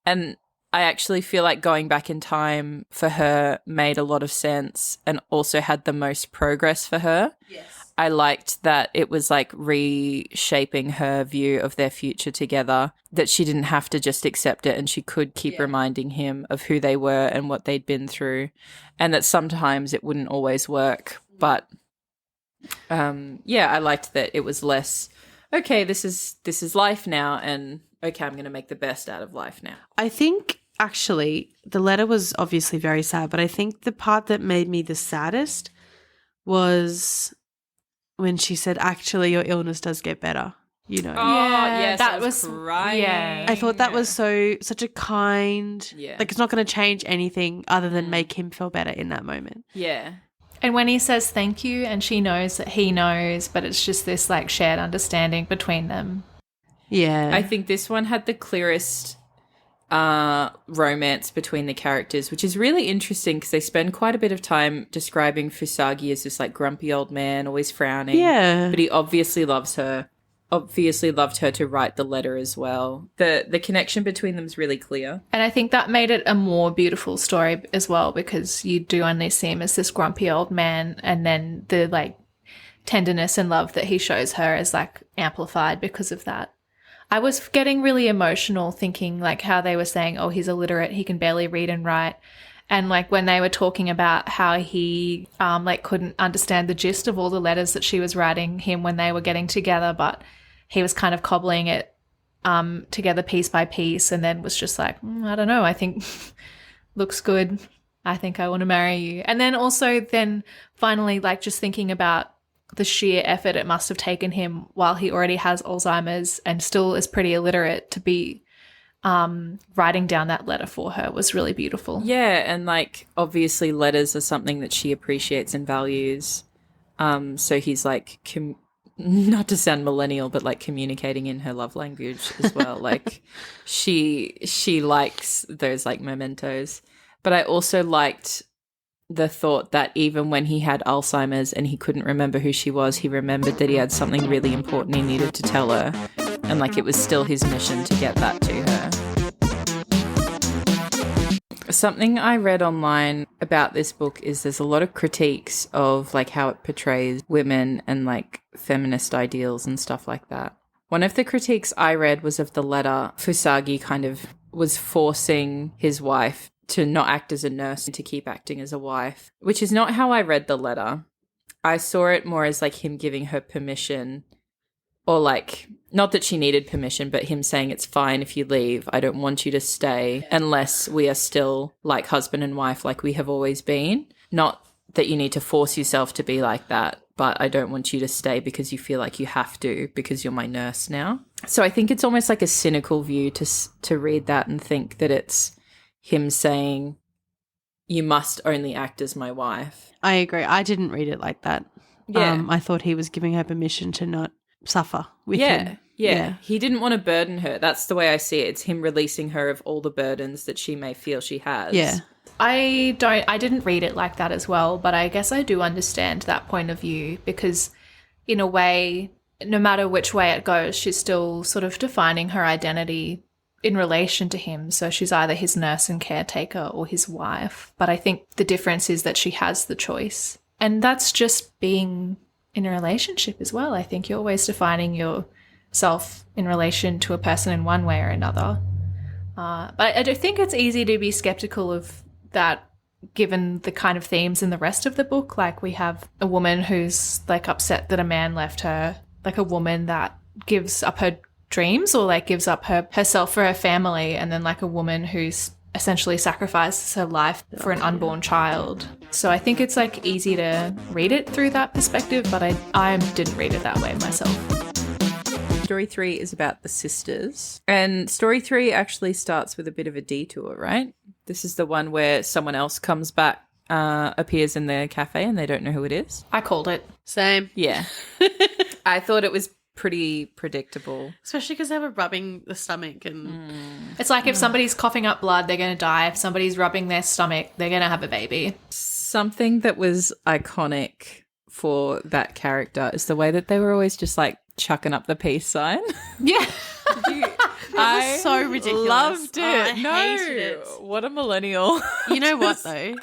And I actually feel like going back in time for her made a lot of sense and also had the most progress for her. Yes. I liked that it was like reshaping her view of their future together, that she didn't have to just accept it and she could keep reminding him of who they were and what they'd been through, and that sometimes it wouldn't always work. But I liked that it was less, okay, this is life now, and okay, I'm going to make the best out of life now. I think actually the letter was obviously very sad, but I think the part that made me the saddest was when she said, actually, your illness does get better, Oh, yes, that I was crying. Yeah. I thought that was such a kind, like it's not going to change anything other than make him feel better in that moment. Yeah. And when he says thank you and she knows that he knows, but it's just this like shared understanding between them. Yeah. I think this one had the clearest romance between the characters, which is really interesting because they spend quite a bit of time describing Fusagi as this like grumpy old man, always frowning. Yeah. But he obviously loves her. Obviously loved her to write the letter as well. The connection between them is really clear. And I think that made it a more beautiful story as well, because you do only see him as this grumpy old man, and then the like tenderness and love that he shows her is like amplified because of that. I was getting really emotional thinking like how they were saying, oh, he's illiterate, he can barely read and write. And like when they were talking about how he like couldn't understand the gist of all the letters that she was writing him when they were getting together, but he was kind of cobbling it together piece by piece, and then was just like, I don't know, I think looks good. I think I want to marry you. And then also then finally like just thinking about the sheer effort it must have taken him while he already has Alzheimer's and still is pretty illiterate to be writing down that letter for her was really beautiful. Yeah, and like obviously letters are something that she appreciates and values. So he's like, not to sound millennial, but like communicating in her love language as well. Like she likes those like mementos. But I also liked the thought that even when he had Alzheimer's and he couldn't remember who she was, he remembered that he had something really important he needed to tell her. And like it was still his mission to get that to her. Something I read online about this book is there's a lot of critiques of like how it portrays women and like feminist ideals and stuff like that. One of the critiques I read was of the letter. Fusagi kind of was forcing his wife to not act as a nurse and to keep acting as a wife, which is not how I read the letter. I saw it more as like him giving her permission, or like, not that she needed permission, but him saying it's fine if you leave. I don't want you to stay unless we are still like husband and wife like we have always been. Not that you need to force yourself to be like that, but I don't want you to stay because you feel like you have to because you're my nurse now. So I think it's almost like a cynical view to read that and think that it's him saying, you must only act as my wife. I agree. I didn't read it like that. Yeah. I thought he was giving her permission to not suffer with him. Yeah. He didn't want to burden her. That's the way I see it. It's him releasing her of all the burdens that she may feel she has. Yeah. I didn't read it like that as well, but I guess I do understand that point of view because in a way, no matter which way it goes, she's still sort of defining her identity in relation to him. So she's either his nurse and caretaker or his wife. But I think the difference is that she has the choice. And that's just being in a relationship as well. I think you're always defining yourself in relation to a person in one way or another. But I do think it's easy to be skeptical of that given the kind of themes in the rest of the book. Like we have a woman who's like upset that a man left her, like a woman that gives up her dreams or like gives up herself for her family, and then like a woman who's essentially sacrifices her life for an unborn child. So I think it's like easy to read it through that perspective, but I didn't read it that way myself. Story 3 is about the sisters. And story 3 actually starts with a bit of a detour, right? This is the one where someone else comes back, appears in the cafe and they don't know who it is. I called it. Same. Yeah. I thought it was pretty predictable. Especially because they were rubbing the stomach and... It's like if somebody's coughing up blood, they're going to die. If somebody's rubbing their stomach, they're going to have a baby. Something that was iconic for that character is the way that they were always just like chucking up the peace sign. Yeah. I was so ridiculous. Loved it. I hated it. What a millennial. You know what though?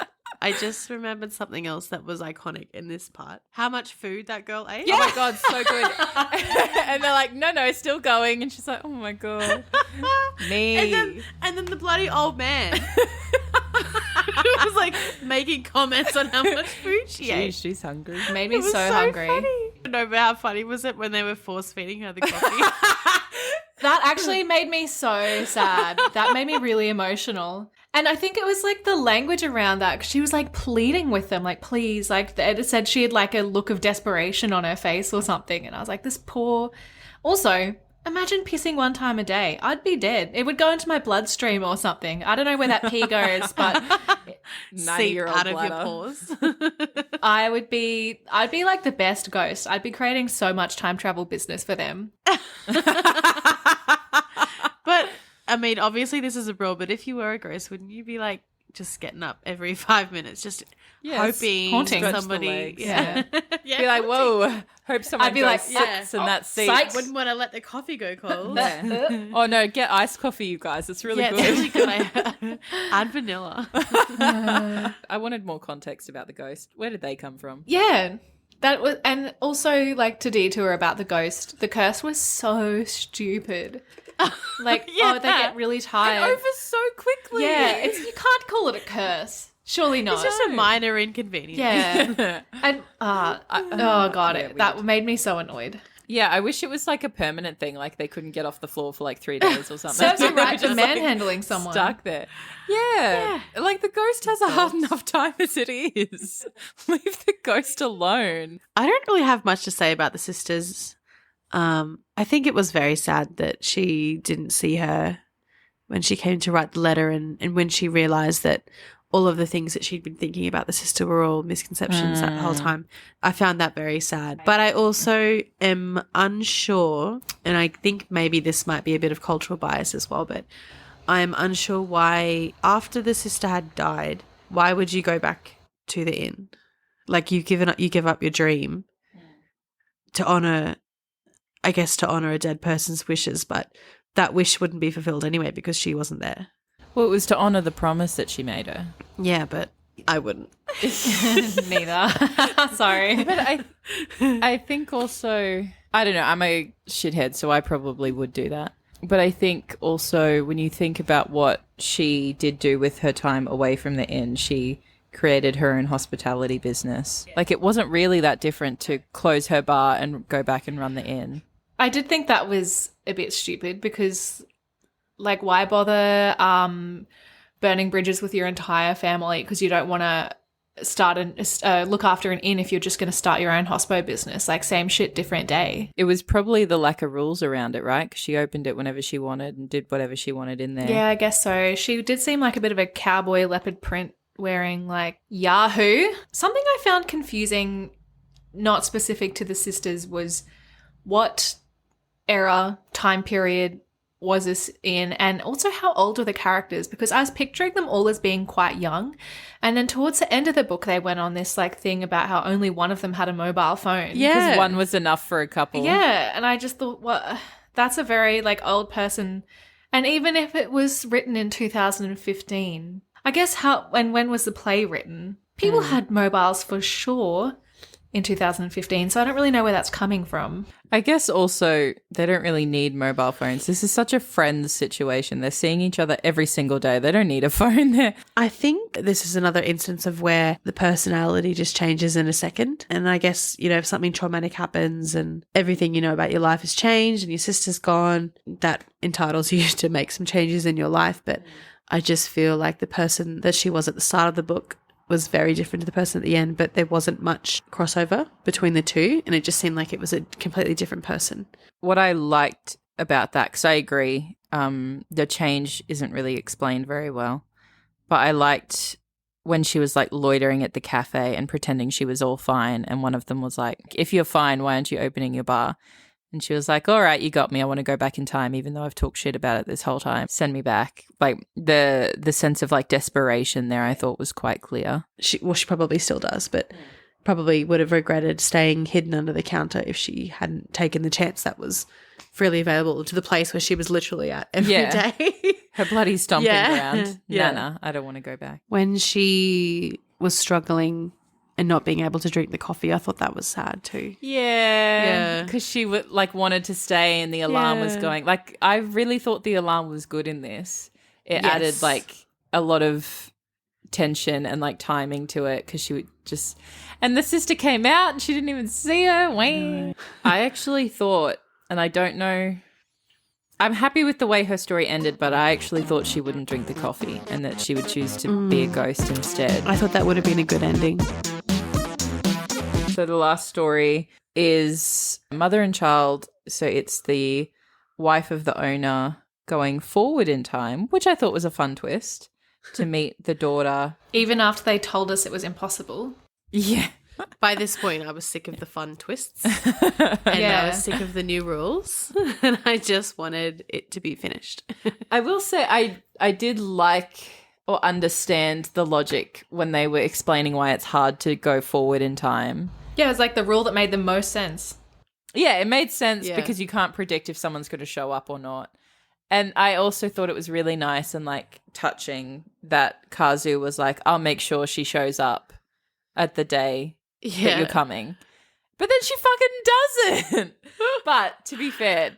I just remembered something else that was iconic in this part. How much food that girl ate. Yeah. Oh my God, so good. And they're like, no, still going. And she's like, oh my God. Me. And then the bloody old man was like making comments on how much food she ate. She's hungry. Made me It was so hungry. Funny. No, but how funny was it when they were force feeding her the coffee? That actually made me so sad. That made me really emotional. And I think it was like the language around that, 'cause she was like pleading with them, like, please, like it said she had like a look of desperation on her face or something. And I was like, this poor, also, imagine pissing one time a day. I'd be dead. It would go into my bloodstream or something. I don't know where that pee goes, but Seep out of your pores. I'd be like the best ghost. I'd be creating so much time travel business for them. But I mean, obviously this is a rule, but if you were a ghost, wouldn't you be like just getting up every 5 minutes, just hoping haunting somebody, Yeah. yeah, Be like, whoa, hope someone I'd be goes like, sits in that seat. psych. Wouldn't want to let the coffee go cold. Yeah. Oh no, get iced coffee, you guys. It's really Yeah, good. it's really good. Add vanilla. I wanted more context about the ghost. Where did they come from? Yeah. That was, and also like to detour about the ghost, the curse was so stupid. Like, Yeah. oh, they get really tired. Over so quickly. Yeah, you can't call it a curse. Surely not. It's just a minor inconvenience. Yeah. And, oh God, Yeah, we that made me so annoyed. Yeah, I wish it was like a permanent thing, like they couldn't get off the floor for like 3 days or something. Serves you right for Just, like, manhandling someone. Stuck there. Yeah. Like the ghost has a hard enough time as it is. Leave the ghost alone. I don't really have much to say about the sisters. I think it was very sad that she didn't see her when she came to write the letter and when she realised that all of the things that she'd been thinking about the sister were all misconceptions that whole time. I found that very sad. But I also am unsure, and I think maybe this might be a bit of cultural bias as well, but I'm unsure why after the sister had died, why would you go back to the inn? Like you give up your dream to honour a dead person's wishes, but that wish wouldn't be fulfilled anyway because she wasn't there. Well, it was to honour the promise that she made her. Yeah, but I wouldn't. Neither. Sorry. But I think also, I don't know, I'm a shithead, so I probably would do that. But I think also when you think about what she did do with her time away from the inn, she created her own hospitality business. Like it wasn't really that different to close her bar and go back and run the inn. I did think that was a bit stupid because, like, why bother burning bridges with your entire family because you don't want to start and look after an inn if you're just going to start your own hospo business? Like, same shit, different day. It was probably the lack of rules around it, right? 'Cause she opened it whenever she wanted and did whatever she wanted in there. Yeah, I guess so. She did seem like a bit of a cowboy leopard print wearing, like, Yahoo. Something I found confusing, not specific to the sisters, was what era, time period was this in, and also how old were the characters, because I was picturing them all as being quite young, and then towards the end of the book they went on this like thing about how only one of them had a mobile phone. Because one was enough for a couple. Yeah, and I just thought, what, that's a very like old person. And even if it was written in 2015, I guess when was the play written? People had mobiles for sure in 2015, so I don't really know where that's coming from. I guess also they don't really need mobile phones. This is such a friends situation. They're seeing each other every single day. They don't need a phone there. I think this is another instance of where the personality just changes in a second. And I guess, if something traumatic happens and everything you know about your life has changed and your sister's gone, that entitles you to make some changes in your life. But I just feel like the person that she was at the start of the book was very different to the person at the end, but there wasn't much crossover between the two, and it just seemed like it was a completely different person. What I liked about that, because I agree, the change isn't really explained very well, but I liked when she was like loitering at the cafe and pretending she was all fine, and one of them was like, if you're fine, why aren't you opening your bar? And she was like, all right, you got me. I want to go back in time, even though I've talked shit about it this whole time. Send me back. Like the sense of like desperation there I thought was quite clear. She probably still does, but probably would have regretted staying hidden under the counter if she hadn't taken the chance that was freely available to the place where she was literally at every day. Her bloody stomping ground. Yeah. Nana, I don't want to go back. When she was struggling and not being able to drink the coffee, I thought that was sad too. Yeah. Because she wanted to stay and the alarm was going. Like, I really thought the alarm was good in this. It added like a lot of tension and like timing to it because she would just... And the sister came out and she didn't even see her. No. I actually thought, and I don't know... I'm happy with the way her story ended, but I actually thought she wouldn't drink the coffee and that she would choose to be a ghost instead. I thought that would have been a good ending. So the last story is mother and child. So it's the wife of the owner going forward in time, which I thought was a fun twist, to meet the daughter. Even after they told us it was impossible. Yeah. By this point, I was sick of the fun twists and I was sick of the new rules and I just wanted it to be finished. I will say I did like or understand the logic when they were explaining why it's hard to go forward in time. Yeah, it was like the rule that made the most sense. Yeah, it made sense because you can't predict if someone's going to show up or not. And I also thought it was really nice and like touching that Kazu was like, I'll make sure she shows up at the day that you're coming. But then she fucking doesn't. But to be fair,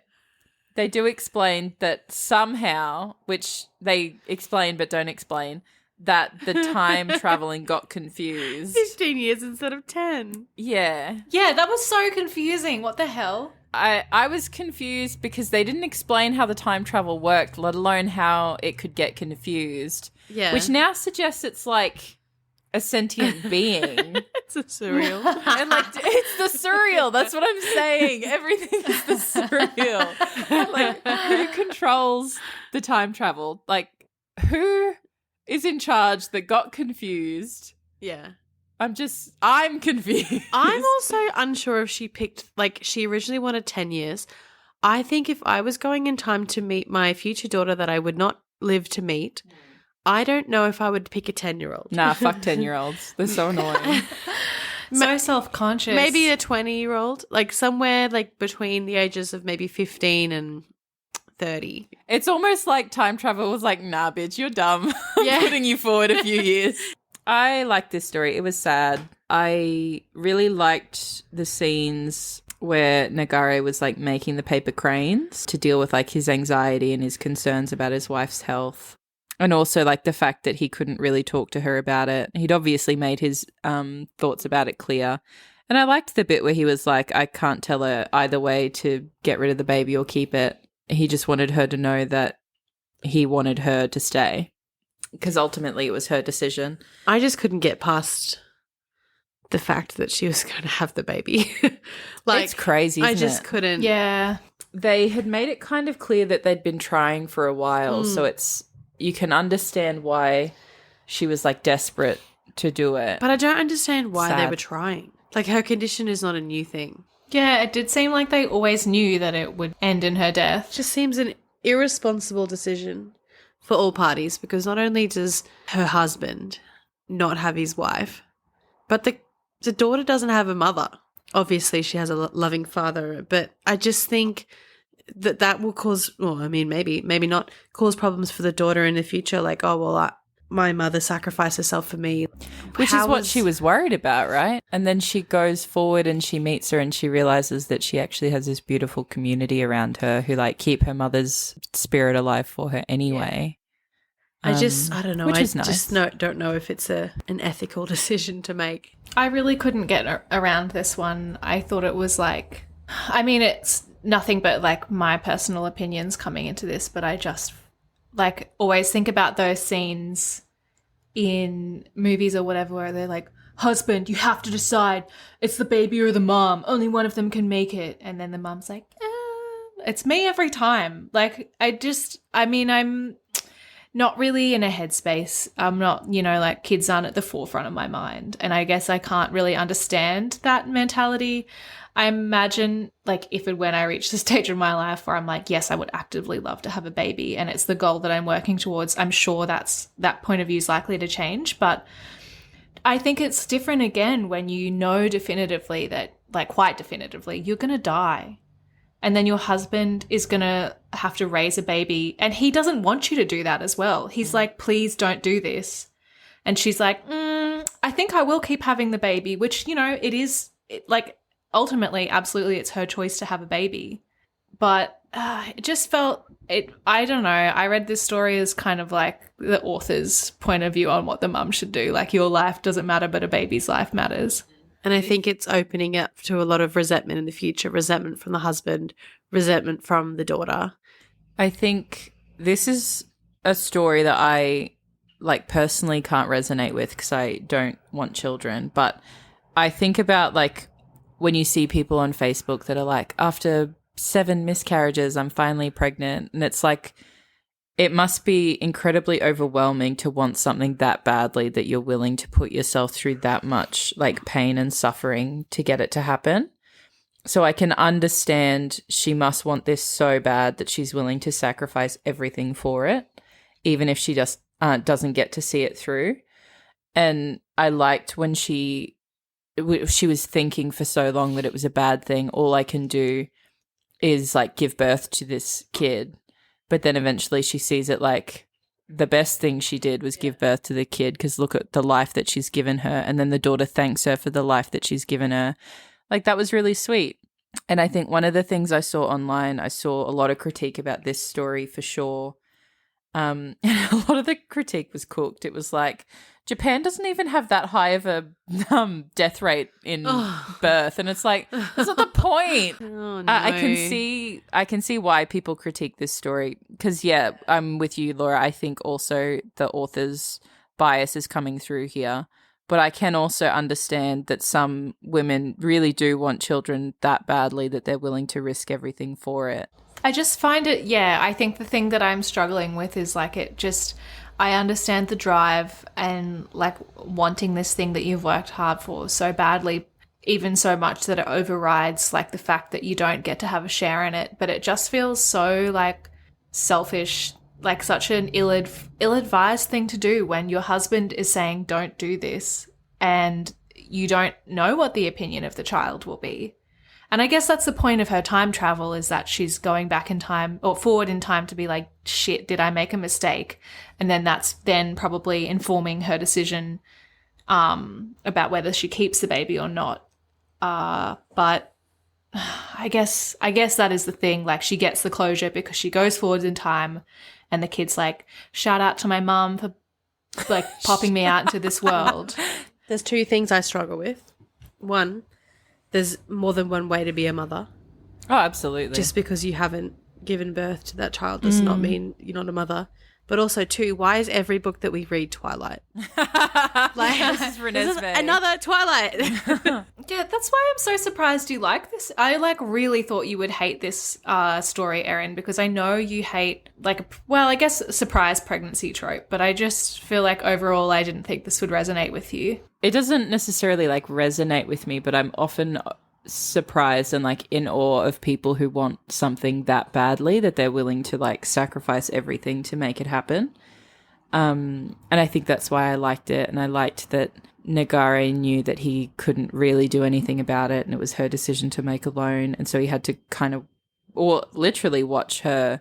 they do explain that somehow, which they explain but don't explain, that the time traveling got confused. 15 years instead of 10. Yeah. Yeah, that was so confusing. What the hell? I was confused because they didn't explain how the time travel worked, let alone how it could get confused. Yeah. Which now suggests it's like a sentient being. It's a cereal. And like it's the cereal. That's what I'm saying. Everything is the cereal. Like who controls the time travel? Like who is in charge that got confused? Yeah. I'm confused. I'm also unsure if she picked, like, she originally wanted 10 years. I think if I was going in time to meet my future daughter that I would not live to meet, I don't know if I would pick a 10-year-old. Nah, fuck 10-year-olds. They're so annoying. So self-conscious. Maybe a 20-year-old, like somewhere like between the ages of maybe 15 and 30. It's almost like time travel was like, nah, bitch, you're dumb. I'm putting you forward a few years. I liked this story. It was sad. I really liked the scenes where Nagare was like making the paper cranes to deal with like his anxiety and his concerns about his wife's health. And also like the fact that he couldn't really talk to her about it. He'd obviously made his thoughts about it clear. And I liked the bit where he was like, I can't tell her either way to get rid of the baby or keep it. He just wanted her to know that he wanted her to stay. Because ultimately it was her decision. I just couldn't get past the fact that she was going to have the baby. Like, it's crazy, I just couldn't. Yeah. They had made it kind of clear that they'd been trying for a while. So you can understand why she was like desperate to do it. But I don't understand why they Sad. were trying. Like, her condition is not a new thing. Yeah, it did seem like they always knew that it would end in her death. It just seems an irresponsible decision for all parties, because not only does her husband not have his wife, but the daughter doesn't have a mother. Obviously, she has a loving father, but I just think that will cause, well, I mean, maybe not cause problems for the daughter in the future. Like, oh, well, my mother sacrificed herself for me. Which is what she was worried about, right? And then she goes forward and she meets her and she realizes that she actually has this beautiful community around her who like keep her mother's spirit alive for her anyway. I don't know. Which I is nice. just don't know if it's an ethical decision to make. I really couldn't get around this one. I thought it was like, I mean, it's nothing but like my personal opinions coming into this, but I just like always think about those scenes in movies or whatever where they're like, husband, you have to decide. It's the baby or the mom. Only one of them can make it. And then the mom's like, it's me every time. Like, I'm not really in a headspace. I'm not, like kids aren't at the forefront of my mind. And I guess I can't really understand that mentality. I imagine like if and when I reach the stage in my life where I'm like, yes, I would actively love to have a baby and it's the goal that I'm working towards, I'm sure that point of view is likely to change. But I think it's different again when you know definitively that, like quite definitively, you're going to die. And then your husband is going to have to raise a baby and he doesn't want you to do that as well. He's like, please don't do this. And she's like, I think I will keep having the baby, which, like ultimately, absolutely, it's her choice to have a baby. But it just felt, I don't know. I read this story as kind of like the author's point of view on what the mum should do. Like your life doesn't matter, but a baby's life matters. And I think it's opening up to a lot of resentment in the future, resentment from the husband, resentment from the daughter. I think this is a story that I like personally can't resonate with because I don't want children. But I think about like when you see people on Facebook that are like, after 7 miscarriages, I'm finally pregnant. And it's like, it must be incredibly overwhelming to want something that badly that you're willing to put yourself through that much like pain and suffering to get it to happen. So I can understand she must want this so bad that she's willing to sacrifice everything for it, even if she just doesn't get to see it through. And I liked when she was thinking for so long that it was a bad thing. All I can do is like give birth to this kid. But then eventually she sees it like the best thing she did was give birth to the kid because look at the life that she's given her. And then the daughter thanks her for the life that she's given her. Like that was really sweet. And I think one of the things I saw online, I saw a lot of critique about this story for sure. And a lot of the critique was cooked. It was like, Japan doesn't even have that high of a death rate in birth, and it's like that's not the point. Oh, no. I can see why people critique this story because I'm with you, Laura. I think also the author's bias is coming through here, but I can also understand that some women really do want children that badly that they're willing to risk everything for it. I just find it, I think the thing that I'm struggling with is like I understand the drive and like wanting this thing that you've worked hard for so badly, even so much that it overrides like the fact that you don't get to have a share in it. But it just feels so like selfish, like such an ill-advised thing to do when your husband is saying don't do this and you don't know what the opinion of the child will be. And I guess that's the point of her time travel, is that she's going back in time or forward in time to be like, shit, did I make a mistake? And then that's then probably informing her decision about whether she keeps the baby or not. But I guess that is the thing. Like, she gets the closure because she goes forward in time and the kid's like, shout out to my mum for like popping me out into this world. There's two things I struggle with. One, there's more than one way to be a mother. Oh, absolutely. Just because you haven't given birth to that child does not mean you're not a mother. But also, two, why is every book that we read Twilight? Like, this is another Twilight. Yeah, that's why I'm so surprised you like this. I like really thought you would hate this story, Erin, because I know you hate I guess surprise pregnancy trope, but I just feel like overall I didn't think this would resonate with you. It doesn't necessarily like resonate with me, but I'm often surprised and like in awe of people who want something that badly that they're willing to like sacrifice everything to make it happen. And I think that's why I liked it, and I liked that Nagare knew that he couldn't really do anything about it and it was her decision to make alone, and so he had to kind of or literally watch her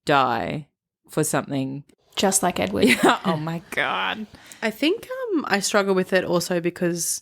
die for something just like Edward. Oh my god. I think I struggle with it also because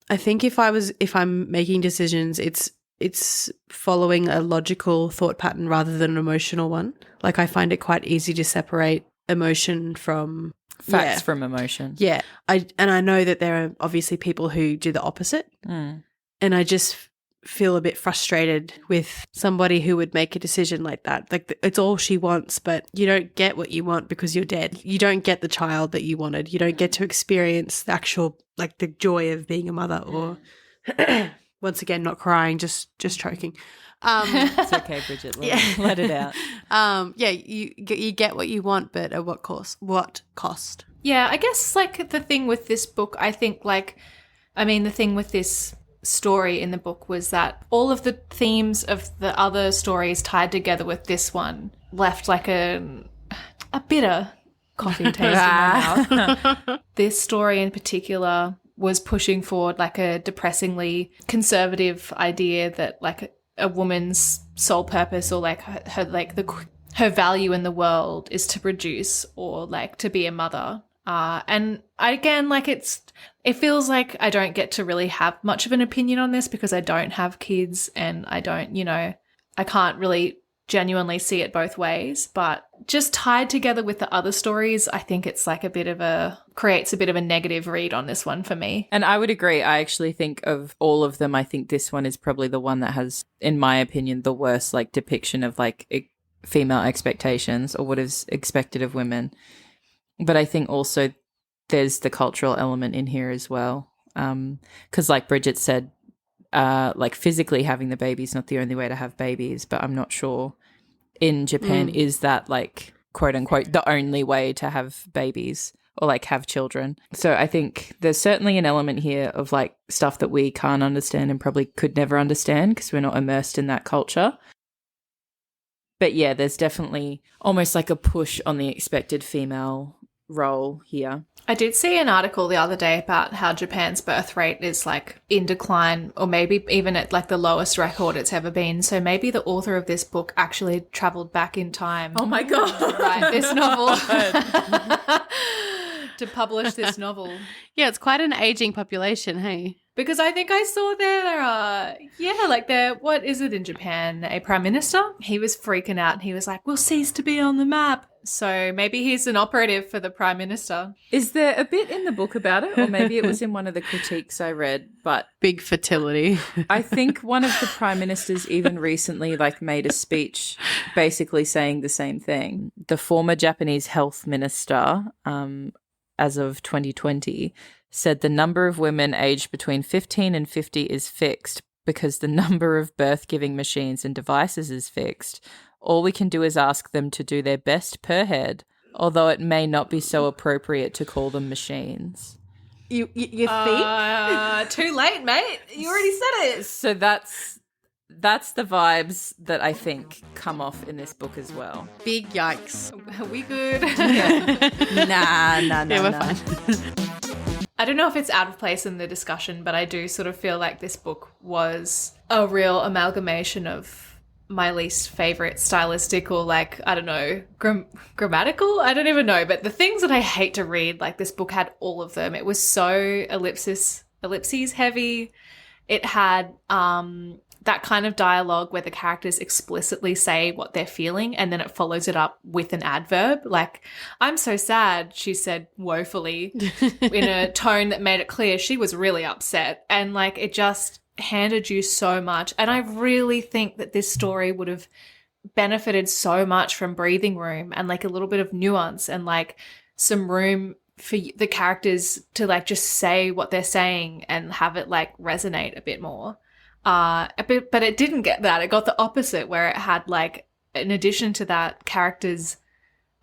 I think if I'm making decisions, it's following a logical thought pattern rather than an emotional one. Like, I find it quite easy to separate emotion from facts from emotion. Yeah. I know that there are obviously people who do the opposite. And I just feel a bit frustrated with somebody who would make a decision like that. Like, it's all she wants, but you don't get what you want because you're dead. You don't get the child that you wanted. You don't get to experience the actual, like, the joy of being a mother, or once again, not crying, just choking. It's okay, Bridget. Let it out. You get what you want, but at what cost? Yeah, I guess like the thing with this book, I think the thing with this story in the book was that all of the themes of the other stories tied together with this one left like a bitter coffee taste in my mouth. This story in particular was pushing forward like a depressingly conservative idea that like a woman's sole purpose or like her value in the world is to produce or like to be a mother. And again, like it feels like I don't get to really have much of an opinion on this because I don't have kids and I don't, I can't really genuinely see it both ways, but just tied together with the other stories, I think it's like creates a bit of a negative read on this one for me. And I would agree. I actually think of all of them, I think this one is probably the one that has, in my opinion, the worst like depiction of like female expectations or what is expected of women. But I think also there's the cultural element in here as well. Because like Bridget said, like physically having the baby is not the only way to have babies, but I'm not sure in Japan is that like quote unquote the only way to have babies or like have children. So I think there's certainly an element here of like stuff that we can't understand and probably could never understand because we're not immersed in that culture. But yeah, there's definitely almost like a push on the expected female role here. I did see an article the other day about how Japan's birth rate is like in decline, or maybe even at like the lowest record it's ever been. So maybe the author of this book actually traveled back in time. Oh my God. To write this novel. To publish this novel. Yeah, it's quite an aging population, hey? Because I think I saw what is it in Japan? A prime minister? He was freaking out and he was like, we'll cease to be on the map. So maybe he's an operative for the Prime Minister. Is there a bit in the book about it? Or maybe it was in one of the critiques I read, but Big fertility. I think one of the prime ministers even recently made a speech basically saying the same thing. The former Japanese health minister, as of 2020, said the number of women aged between 15 and 50 is fixed because the number of birth-giving machines and devices is fixed. All we can do is ask them to do their best per head, although it may not be so appropriate to call them machines. You think? Too late, mate. You already said it. So that's the vibes that I think come off in this book as well. Big yikes. Are we good? Nah. Yeah, we're fine. I don't know if it's out of place in the discussion, but I do sort of feel like this book was a real amalgamation of my least favorite stylistic or I don't know, grammatical? I don't even know. But the things that I hate to read, this book had all of them. It was so ellipses heavy. It had that kind of dialogue where the characters explicitly say what they're feeling and then it follows it up with an adverb. I'm so sad, she said woefully in a tone that made it clear she was really upset. And it just handed you so much. And I really think that this story would have benefited so much from breathing room and a little bit of nuance and some room for the characters to just say what they're saying and have it resonate a bit more. But it didn't get that. It got the opposite, where it had in addition to that, characters'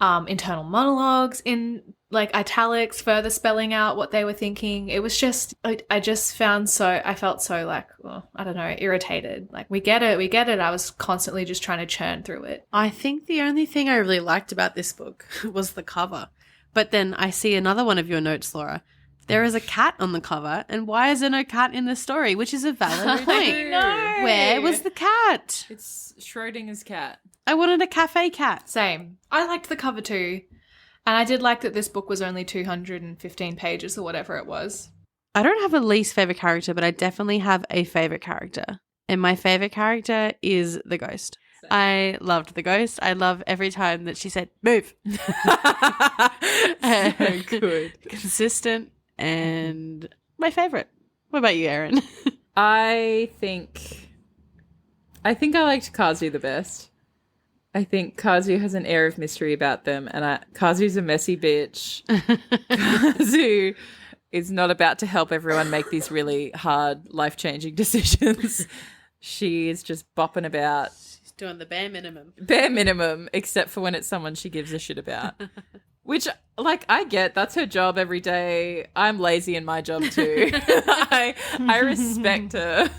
internal monologues in italics, further spelling out what they were thinking. It was just, I felt so I don't know, irritated. We get it. I was constantly just trying to churn through it. I think the only thing I really liked about this book was the cover. But then I see another one of your notes, Laura. There is a cat on the cover, and why is there no cat in the story? Which is a valid point. No. Where was the cat? It's Schrodinger's cat. I wanted a cafe cat. Same. I liked the cover too. And I did like that this book was only 215 pages or whatever it was. I don't have a least favorite character, but I definitely have a favorite character. And my favorite character is the ghost. I loved the ghost. I love every time that she said, move. So good. Consistent and my favorite. What about you, Erin? I think I liked Kazu the best. I think Kazu has an air of mystery about them, and Kazu's a messy bitch. Kazu is not about to help everyone make these really hard, life-changing decisions. She is just bopping about. She's doing the bare minimum. Bare minimum, except for when it's someone she gives a shit about. Which, I get, that's her job every day. I'm lazy in my job too. I respect her.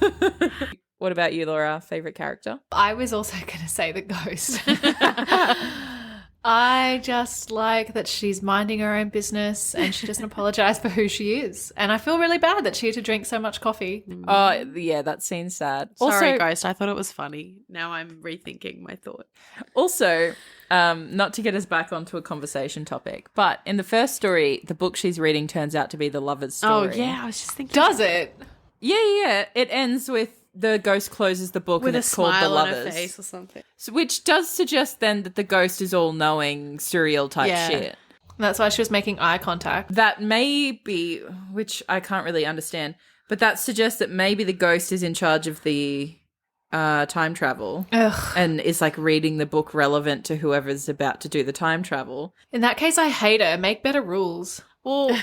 What about you, Laura? Favorite character? I was also going to say the ghost. I just like that she's minding her own business and she doesn't apologize for who she is. And I feel really bad that she had to drink so much coffee. Oh, yeah, that seems sad. Sorry, Ghost. I thought it was funny. Now I'm rethinking my thought. Also, not to get us back onto a conversation topic, but in the first story, the book she's reading turns out to be the lover's story. Oh, yeah. I was just thinking. Does it? Yeah. It ends with the ghost closes the book with and a it's called The smile on Lovers. her face or something. So, which does suggest then that the ghost is all knowing, surreal type shit. That's why she was making eye contact. That may be, which I can't really understand, but that suggests that maybe the ghost is in charge of the time travel. Ugh. And is reading the book relevant to whoever's about to do the time travel. In that case, I hate her. Make better rules. Well,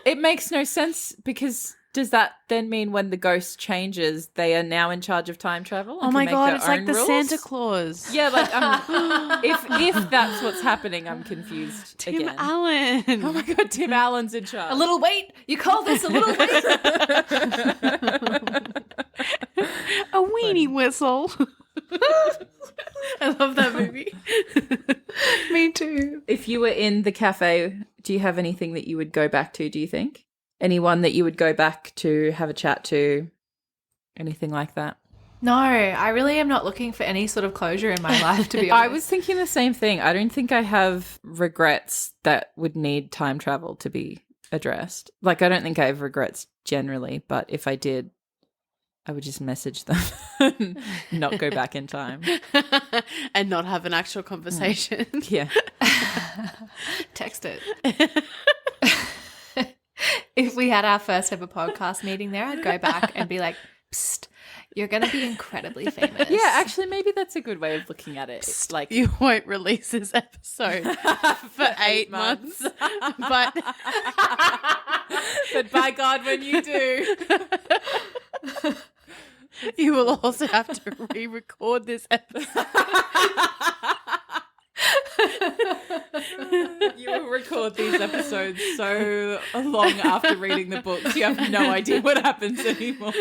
it makes no sense because does that then mean when the ghost changes, they are now in charge of time travel? Oh my God, it's like the Santa Claus. Yeah, if that's what's happening, I'm confused Tim again. Allen. Oh my God, Tim Allen's in charge. A little wait. You call this a little wait? A weenie whistle. I love that movie. Me too. If you were in the cafe, do you have anything that you would go back to, do you think? Anyone that you would go back to, have a chat to, anything like that? No, I really am not looking for any sort of closure in my life, to be honest. I was thinking the same thing. I don't think I have regrets that would need time travel to be addressed. I don't think I have regrets generally, but if I did, I would just message them and not go back in time. And not have an actual conversation. Yeah. Text it. If we had our first ever podcast meeting there, I'd go back and be like, psst, you're going to be incredibly famous. Yeah, actually, maybe that's a good way of looking at it. It's like You won't release this episode for 8 months. But by God, when you do. you will also have to re-record this episode. You will record these episodes so long after reading the books, you have no idea what happens anymore.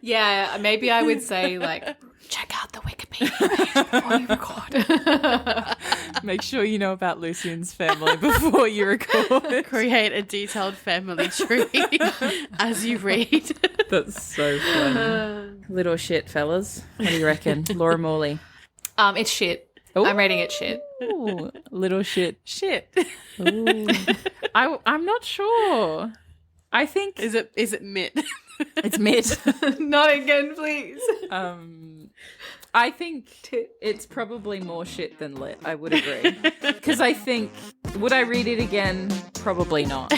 Yeah, maybe I would say, like, check out the Wikipedia page before you record. Make sure you know about Lucian's family before you record. Create a detailed family tree as you read. That's so funny. Little shit, fellas. What do you reckon? Laura Morley. It's shit. Ooh. I'm rating it shit. Ooh, little shit. Shit. Ooh. I'm not sure. I think Is it mid? it's mid. Not again, please. I think it's probably more shit than lit. I would agree. Because I think, would I read it again? Probably not.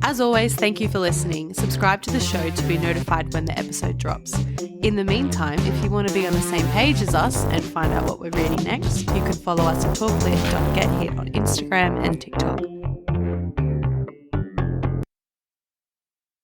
As always, thank you for listening. Subscribe to the show to be notified when the episode drops. In the meantime, if you want to be on the same page as us and find out what we're reading next, you can follow us at talklit.gethit on Instagram and TikTok.